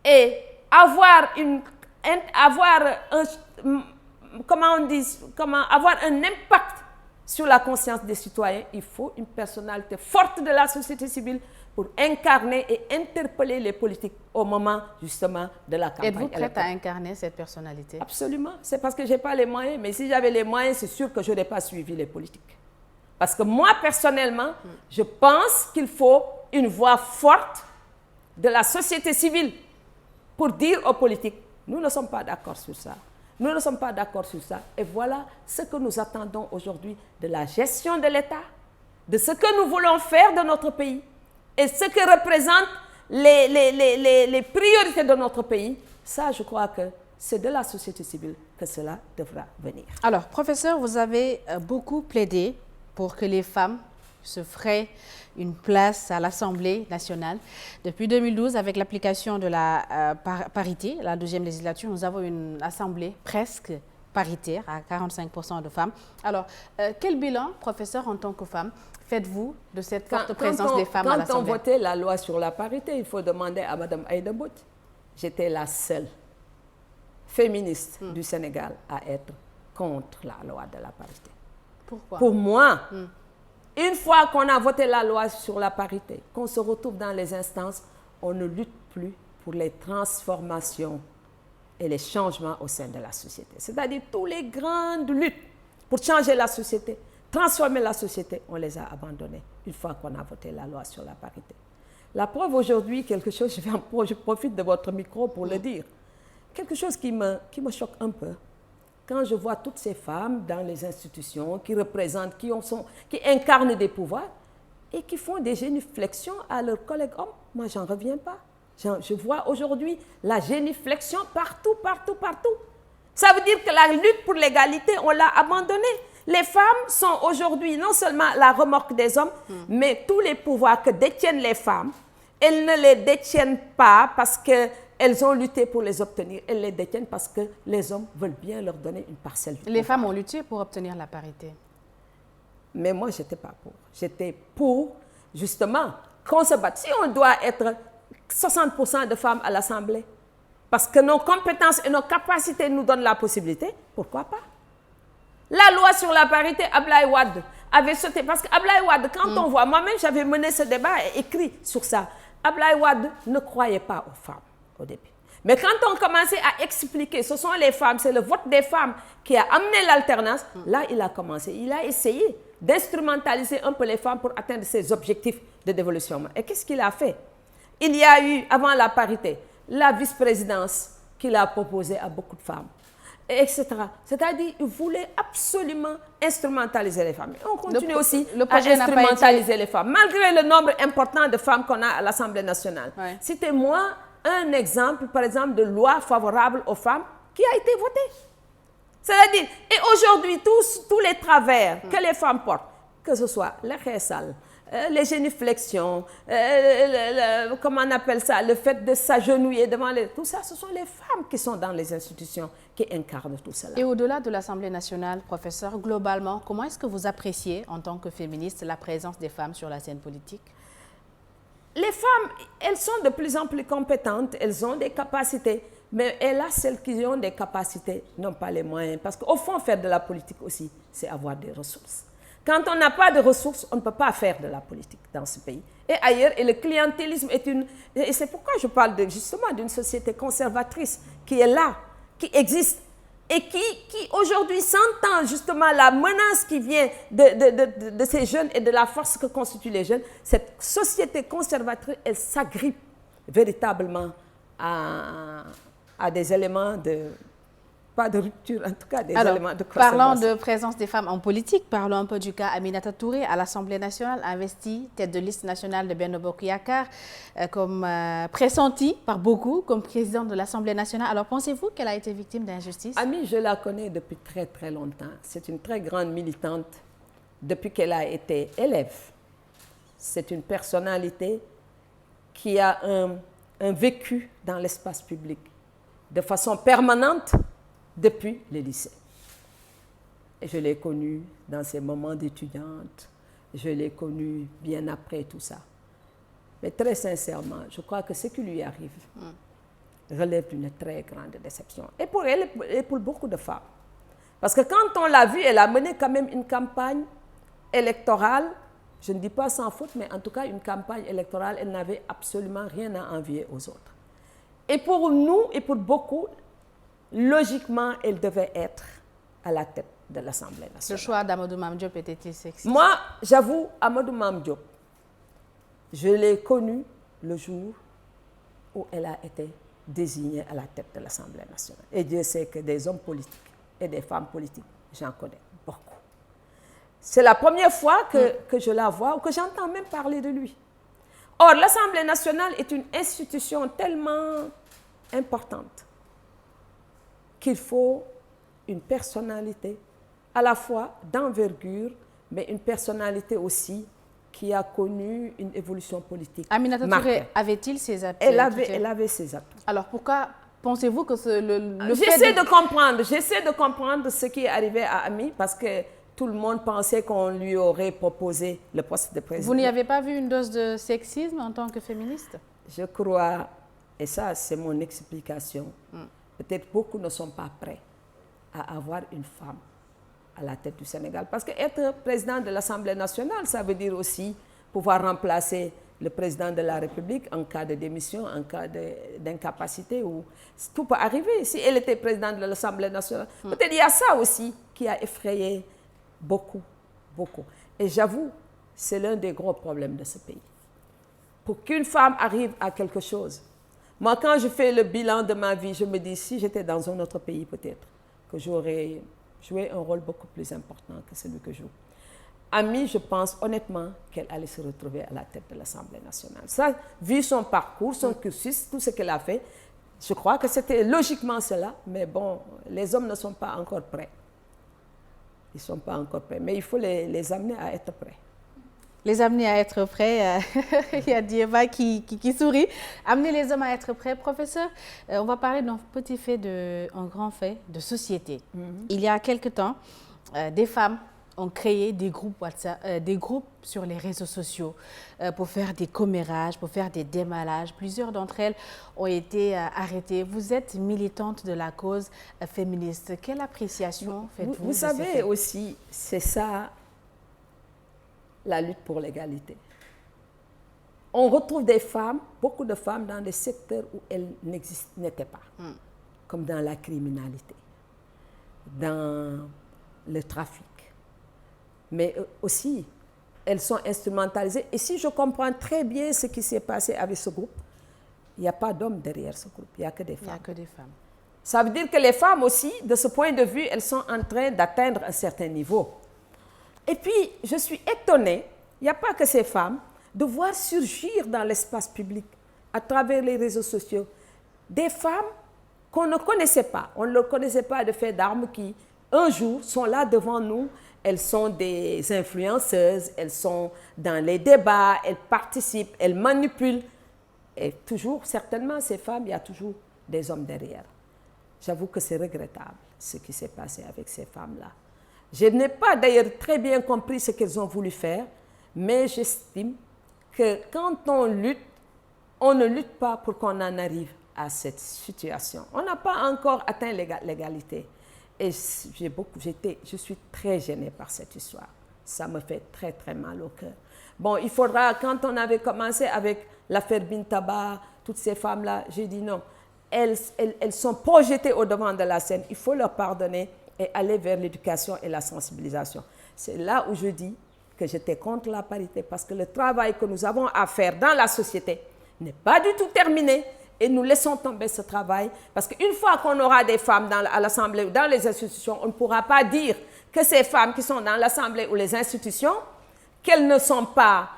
Speaker 2: et avoir un impact sur la conscience des citoyens, il faut une personnalité forte de la société civile pour incarner et interpeller les politiques au moment justement de la campagne.
Speaker 1: Êtes-vous prête à incarner cette personnalité?
Speaker 2: Absolument. C'est parce que je n'ai pas les moyens. Mais si j'avais les moyens, c'est sûr que je n'aurais pas suivi les politiques. Parce que moi, personnellement, je pense qu'il faut une voix forte de la société civile pour dire aux politiques, nous ne sommes pas d'accord sur ça. Nous ne sommes pas d'accord sur ça. Et voilà ce que nous attendons aujourd'hui de la gestion de l'État, de ce que nous voulons faire de notre pays et ce que représentent les priorités de notre pays. Ça, je crois que c'est de la société civile que cela devra venir.
Speaker 1: Alors, professeur, vous avez beaucoup plaidé pour que les femmes se feraient une place à l'Assemblée nationale. Depuis 2012, avec l'application de la parité, la 12e législature, nous avons une assemblée presque paritaire à 45% de femmes. Alors, quel bilan, professeur, en tant que femme, faites-vous de cette forte présence des femmes à l'Assemblée?
Speaker 2: Quand on votait la loi sur la parité, il faut demander à Mme Aïda Mbodj. J'étais la seule féministe du Sénégal à être contre la loi de la parité.
Speaker 1: Pourquoi?
Speaker 2: Pour moi, une fois qu'on a voté la loi sur la parité, qu'on se retrouve dans les instances, on ne lutte plus pour les transformations et les changements au sein de la société. C'est-à-dire toutes les grandes luttes pour changer la société, transformer la société, on les a abandonnées une fois qu'on a voté la loi sur la parité. La preuve aujourd'hui, quelque chose, je profite de votre micro pour le dire, quelque chose qui me choque un peu. Quand je vois toutes ces femmes dans les institutions qui représentent, qui incarnent des pouvoirs et qui font des génuflexions à leurs collègues hommes, moi, j'en reviens pas. Je vois aujourd'hui la génuflexion partout. Ça veut dire que la lutte pour l'égalité, on l'a abandonnée. Les femmes sont aujourd'hui non seulement la remorque des hommes, mais tous les pouvoirs que détiennent les femmes, elles ne les détiennent pas parce qu'elles ont lutté pour les obtenir. Elles les détiennent parce que les hommes veulent bien leur donner une parcelle du pouvoir.
Speaker 1: Les femmes ont lutté pour obtenir la parité.
Speaker 2: Mais moi, je n'étais pas pour. J'étais pour, justement, qu'on se batte. Si on doit être 60% de femmes à l'Assemblée, parce que nos compétences et nos capacités nous donnent la possibilité, pourquoi pas? La loi sur la parité, Ablaye Wade avait sauté. Parce qu'Ablaye Wade, quand on voit, moi-même, j'avais mené ce débat et écrit sur ça. Ablaye Wade ne croyait pas aux femmes au début. Mais quand on commençait à expliquer, ce sont les femmes, c'est le vote des femmes qui a amené l'alternance, là, il a commencé. Il a essayé d'instrumentaliser un peu les femmes pour atteindre ses objectifs de dévolution. Et qu'est-ce qu'il a fait? Il y a eu, avant la parité, la vice-présidence qu'il a proposée à beaucoup de femmes, etc. C'est-à-dire qu'il voulait absolument instrumentaliser les femmes. Et on continue aussi à instrumentaliser les femmes, malgré le nombre important de femmes qu'on a à l'Assemblée nationale. Ouais. Citez-moi un exemple, par exemple, de loi favorable aux femmes qui a été votée. C'est-à-dire, et aujourd'hui, tous les travers que les femmes portent, que ce soit les réessales, les génuflexions, comment on appelle ça, le fait de s'agenouiller devant les... Tout ça, ce sont les femmes qui sont dans les institutions qui incarnent tout cela.
Speaker 1: Et au-delà de l'Assemblée nationale, professeur, globalement, comment est-ce que vous appréciez, en tant que féministe, la présence des femmes sur la scène politique?
Speaker 2: Les femmes, elles sont de plus en plus compétentes, elles ont des capacités, mais hélas, celles qui ont des capacités n'ont pas les moyens. Parce qu'au fond, faire de la politique aussi, c'est avoir des ressources. Quand on n'a pas de ressources, on ne peut pas faire de la politique dans ce pays. Et ailleurs, et le clientélisme est une... Et c'est pourquoi je parle justement d'une société conservatrice qui est là, qui existe, et qui aujourd'hui s'entend justement la menace qui vient de ces jeunes et de la force que constituent les jeunes. Cette société conservatrice, elle s'agrippe véritablement à des éléments de... Pas de rupture, en tout cas des éléments de conservation.
Speaker 1: Parlant de présence des femmes en politique, parlons un peu du cas Aminata Touré à l'Assemblée nationale, investie tête de liste nationale de Benno Bokk Yakaar, comme pressentie par beaucoup comme présidente de l'Assemblée nationale. Alors pensez-vous qu'elle a été victime d'injustice?
Speaker 2: Ami, je la connais depuis très très longtemps. C'est une très grande militante depuis qu'elle a été élève. C'est une personnalité qui a un vécu dans l'espace public de façon permanente depuis le lycée. Et je l'ai connue dans ses moments d'étudiante, je l'ai connue bien après tout ça. Mais très sincèrement, je crois que ce qui lui arrive relève d'une très grande déception. Et pour elle et pour beaucoup de femmes. Parce que quand on l'a vue, elle a mené quand même une campagne électorale, je ne dis pas sans faute, mais en tout cas une campagne électorale, elle n'avait absolument rien à envier aux autres. Et pour nous et pour beaucoup, logiquement, elle devait être à la tête de l'Assemblée nationale.
Speaker 1: Le choix d'Amadou Mame Diop était-il sexiste?
Speaker 2: Moi, j'avoue, Amadou Mame Diop, je l'ai connue le jour où elle a été désignée à la tête de l'Assemblée nationale. Et Dieu sait que des hommes politiques et des femmes politiques, j'en connais beaucoup. C'est la première fois que je la vois ou que j'entends même parler de lui. Or, l'Assemblée nationale est une institution tellement importante qu'il faut une personnalité à la fois d'envergure, mais une personnalité aussi qui a connu une évolution politique.
Speaker 1: Aminata Touré avait-il ses atouts?
Speaker 2: Elle avait ses atouts.
Speaker 1: Alors pourquoi pensez-vous que le
Speaker 2: J'essaie de comprendre ce qui est arrivé à Ami, parce que tout le monde pensait qu'on lui aurait proposé le poste de président.
Speaker 1: Vous n'y avez pas vu une dose de sexisme en tant que féministe?
Speaker 2: Je crois, et ça c'est mon explication, peut-être beaucoup ne sont pas prêts à avoir une femme à la tête du Sénégal. Parce qu'être président de l'Assemblée nationale, ça veut dire aussi pouvoir remplacer le président de la République en cas de démission, en cas d'incapacité. Tout peut arriver. Si elle était présidente de l'Assemblée nationale, peut-être il y a ça aussi qui a effrayé beaucoup, beaucoup. Et j'avoue, c'est l'un des gros problèmes de ce pays. Pour qu'une femme arrive à quelque chose, moi, quand je fais le bilan de ma vie, je me dis, si j'étais dans un autre pays, peut-être que j'aurais joué un rôle beaucoup plus important que celui que je joue. Ami, je pense honnêtement qu'elle allait se retrouver à la tête de l'Assemblée nationale. Ça, vu son parcours, son cursus, tout ce qu'elle a fait, je crois que c'était logiquement cela. Mais bon, les hommes ne sont pas encore prêts. Ils ne sont pas encore prêts. Mais il faut les amener à être prêts.
Speaker 1: Les amener à être prêts, il y a Dieva qui sourit. Amener les hommes à être prêts. Professeur, on va parler d'un petit fait, un grand fait de société. Il y a quelque temps, des femmes ont créé des groupes WhatsApp, des groupes sur les réseaux sociaux pour faire des commérages, pour faire des démalages. Plusieurs d'entre elles ont été arrêtées. Vous êtes militante de la cause féministe. Quelle appréciation faites-vous?
Speaker 2: Vous savez aussi, c'est ça, la lutte pour l'égalité. on retrouve des femmes, beaucoup de femmes dans des secteurs où elles n'étaient pas, comme dans la criminalité, dans le trafic. Mais aussi, elles sont instrumentalisées. Et si je comprends très bien ce qui s'est passé avec ce groupe, il n'y a pas d'hommes derrière ce groupe, il n'y a que des femmes.
Speaker 1: Il n'y a que des femmes.
Speaker 2: Ça veut dire que les femmes aussi, de ce point de vue, elles sont en train d'atteindre un certain niveau. Et puis, je suis étonnée, il n'y a pas que ces femmes, de voir surgir dans l'espace public, à travers les réseaux sociaux, des femmes qu'on ne connaissait pas. On ne leur connaissait pas de faits d'armes qui, un jour, sont là devant nous. Elles sont des influenceuses, elles sont dans les débats, elles participent, elles manipulent. Et toujours, certainement, ces femmes, il y a toujours des hommes derrière. J'avoue que c'est regrettable ce qui s'est passé avec ces femmes-là. Je n'ai pas d'ailleurs très bien compris ce qu'elles ont voulu faire, mais j'estime que quand on lutte, on ne lutte pas pour qu'on en arrive à cette situation. On n'a pas encore atteint l'égalité. Et je suis très gênée par cette histoire. Ça me fait très, très mal au cœur. Bon, il faudra, quand on avait commencé avec l'affaire Bintaba, toutes ces femmes-là, j'ai dit non. Elles sont projetées au devant de la scène. Il faut leur pardonner et aller vers l'éducation et la sensibilisation. C'est là où je dis que j'étais contre la parité parce que le travail que nous avons à faire dans la société n'est pas du tout terminé et nous laissons tomber ce travail parce qu'une fois qu'on aura des femmes à l'Assemblée ou dans les institutions, on ne pourra pas dire que ces femmes qui sont dans l'Assemblée ou les institutions, qu'elles ne sont pas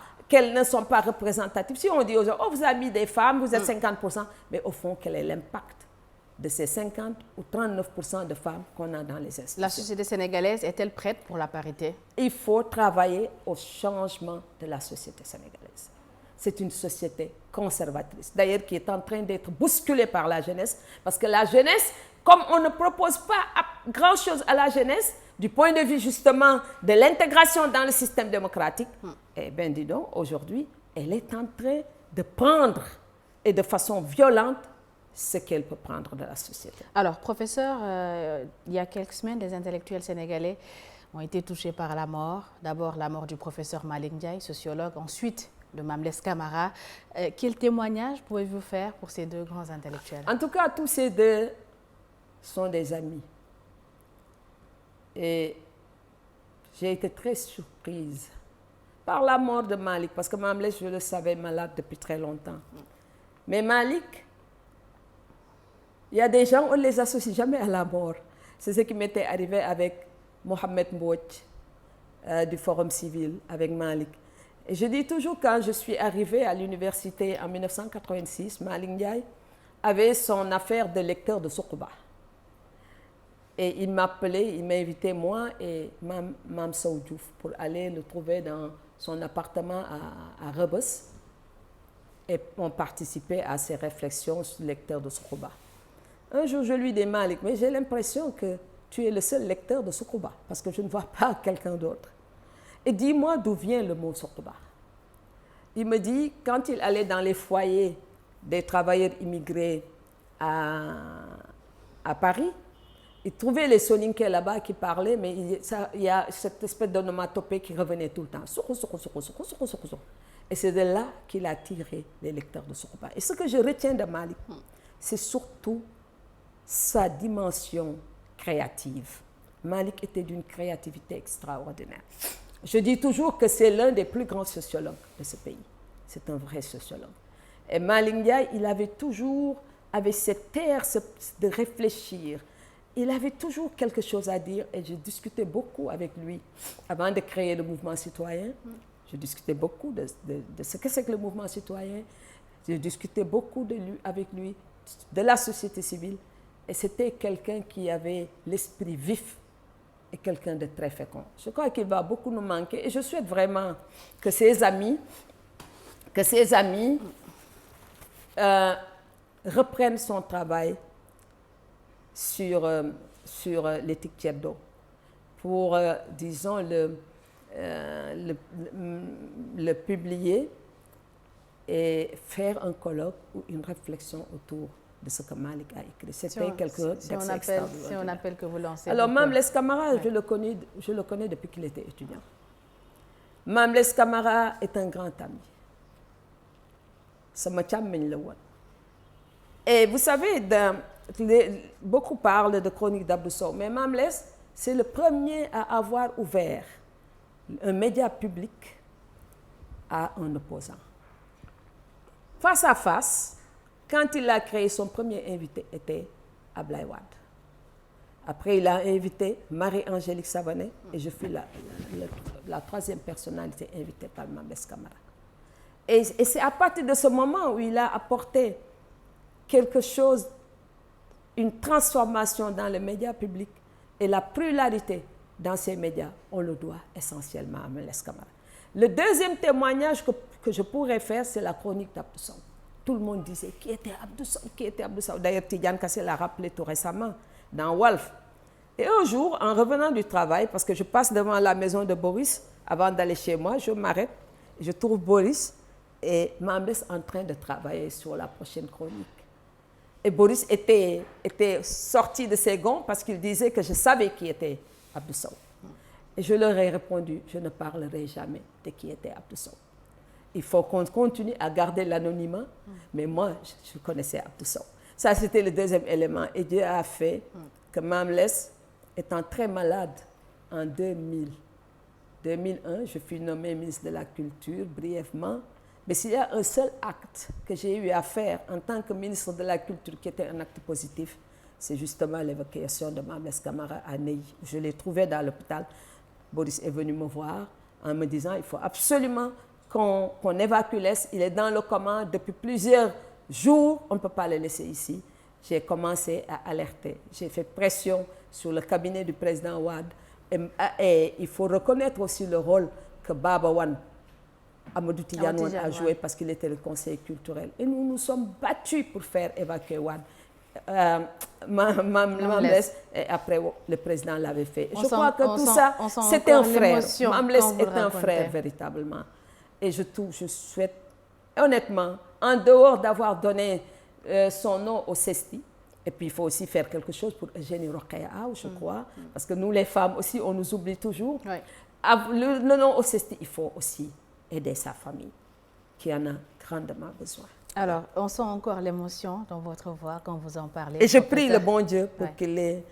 Speaker 2: représentatives. Si on dit aux gens, oh, vous avez mis des femmes, vous êtes 50%, mais au fond, quel est l'impact de ces 50 ou 39% de femmes qu'on a dans les institutions?
Speaker 1: La société sénégalaise est-elle prête pour la parité?
Speaker 2: Il faut travailler au changement de la société sénégalaise. C'est une société conservatrice, d'ailleurs qui est en train d'être bousculée par la jeunesse, parce que la jeunesse, comme on ne propose pas grand-chose à la jeunesse, du point de vue justement de l'intégration dans le système démocratique, eh bien dis donc, aujourd'hui, elle est en train de prendre, et de façon violente, ce qu'elle peut prendre de la société.
Speaker 1: Alors, professeur, il y a quelques semaines, des intellectuels sénégalais ont été touchés par la mort. D'abord, la mort du professeur Malick Ndiaye, sociologue, ensuite de Mame Less Camara. Quel témoignage pouvez-vous faire pour ces deux grands intellectuels?
Speaker 2: En tout cas, tous ces deux sont des amis. Et j'ai été très surprise par la mort de Malick, parce que Mame Less, je le savais, malade depuis très longtemps. Mais Malick, il y a des gens, on ne les associe jamais à la mort. C'est ce qui m'était arrivé avec Mohamed Mbodj du Forum civil, avec Malick. Et je dis toujours, quand je suis arrivée à l'université en 1986, Malick Ndiaye avait son affaire de lecteur de Soukouba. Et il m'appelait, il m'invitait, moi et Mame Sow Diouf, pour aller le trouver dans son appartement à Rebeuss. Et on participait à ses réflexions sur le lecteur de Soukouba. Un jour, je lui dis, Malick, mais j'ai l'impression que tu es le seul lecteur de Soukouba, parce que je ne vois pas quelqu'un d'autre. Et dis-moi d'où vient le mot Soukouba. Il me dit, quand il allait dans les foyers des travailleurs immigrés à Paris, il trouvait les Soninké là-bas qui parlaient, mais il y a cette espèce d'onomatopée qui revenait tout le temps. Et c'est de là qu'il a tiré les lecteurs de Soukouba. Et ce que je retiens de Malick, c'est surtout sa dimension créative. Malick était d'une créativité extraordinaire. Je dis toujours que c'est l'un des plus grands sociologues de ce pays. C'est un vrai sociologue. Et Malick Ndiaye, il avait toujours, avec cette air de réfléchir, il avait toujours quelque chose à dire et je discutais beaucoup avec lui avant de créer le mouvement citoyen. Je discutais beaucoup de ce que c'est que le mouvement citoyen. Je discutais beaucoup avec lui de la société civile. Et c'était quelqu'un qui avait l'esprit vif et quelqu'un de très fécond. Je crois qu'il va beaucoup nous manquer et je souhaite vraiment que ses amis reprennent son travail sur l'éthique Tchèdo pour, disons, le publier et faire un colloque ou une réflexion autour de ce que Malick a écrit. C'était quelqu'un d'assez extraordinaire.
Speaker 1: Si on appelle que vous lancez...
Speaker 2: Alors, Mame Less Camara, ouais. je le connais depuis qu'il était étudiant. Mame Less Camara est un grand ami. sama càmmiñ la woon. Et vous savez, beaucoup parlent de chronique d'Abdou Sow, mais Mame Less, c'est le premier à avoir ouvert un média public à un opposant. Face à face, quand il a créé, son premier invité était Ablaye Wade. Après, il a invité Marie-Angélique Savané et je fus la troisième personnalité invitée par Mame Less Camara. Et c'est à partir de ce moment où il a apporté quelque chose, une transformation dans les médias publics et la pluralité dans ces médias, on le doit essentiellement à Mame Less Camara. Le deuxième témoignage que je pourrais faire, c'est la chronique d'Abdou Sow. Tout le monde disait qui était Abdou Sow, qui était Abdou Sow. D'ailleurs, Tidiane Kassé l'a rappelé tout récemment dans Walf. Et un jour, en revenant du travail, parce que je passe devant la maison de Boris, avant d'aller chez moi, je m'arrête, je trouve Boris et Mame Less en train de travailler sur la prochaine chronique. Et Boris était sorti de ses gonds parce qu'il disait que je savais qui était Abdou Sow. Et je leur ai répondu, je ne parlerai jamais de qui était Abdou Sow. Il faut qu'on continue à garder l'anonymat, mais moi, je connaissais Abdou Sow. Ça, c'était le deuxième élément. Et Dieu a fait que Mame Less, étant très malade en 2001, je fus nommée ministre de la Culture brièvement. Mais s'il y a un seul acte que j'ai eu à faire en tant que ministre de la Culture qui était un acte positif, c'est justement l'évacuation de Mame Less Camara à Neuilly. Je l'ai trouvé dans l'hôpital. Boris est venu me voir en me disant il faut absolument qu'on évacue Less. Il est dans le coma depuis plusieurs jours, on ne peut pas le laisser ici. J'ai commencé à alerter. J'ai fait pression sur le cabinet du président Wade. Et il faut reconnaître aussi le rôle que Baba Wane, Amadou Tidiane Wane a joué parce qu'il était le conseiller culturel. Et nous nous sommes battus pour faire évacuer Wade. Mame Less, et après le président l'avait fait. Je crois que tout ça, c'est un frère. Mame Less est un frère véritablement. Et je souhaite, honnêtement, en dehors d'avoir donné son nom au CESTI, et puis il faut aussi faire quelque chose pour Eugénie Rokhaya Aw, je crois, parce que nous les femmes aussi, on nous oublie toujours. Oui. Le nom au CESTI, il faut aussi aider sa famille, qui en a grandement besoin.
Speaker 1: Alors, on sent encore l'émotion dans votre voix quand vous en parlez.
Speaker 2: Et je prie le bon Dieu pour qu'il ait,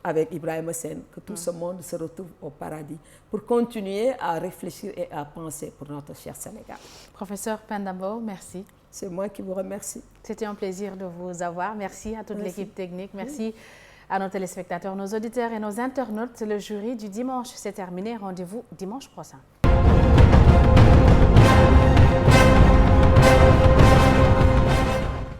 Speaker 2: avec Ibrahima Sène, que tout ce monde se retrouve au paradis, pour continuer à réfléchir et à penser pour notre cher Sénégal.
Speaker 1: Professeur Penda Mbow, merci.
Speaker 2: C'est moi qui vous remercie.
Speaker 1: C'était un plaisir de vous avoir. Merci à toute l'équipe technique. Merci à nos téléspectateurs, nos auditeurs et nos internautes. Le jury du dimanche, c'est terminé. Rendez-vous dimanche prochain.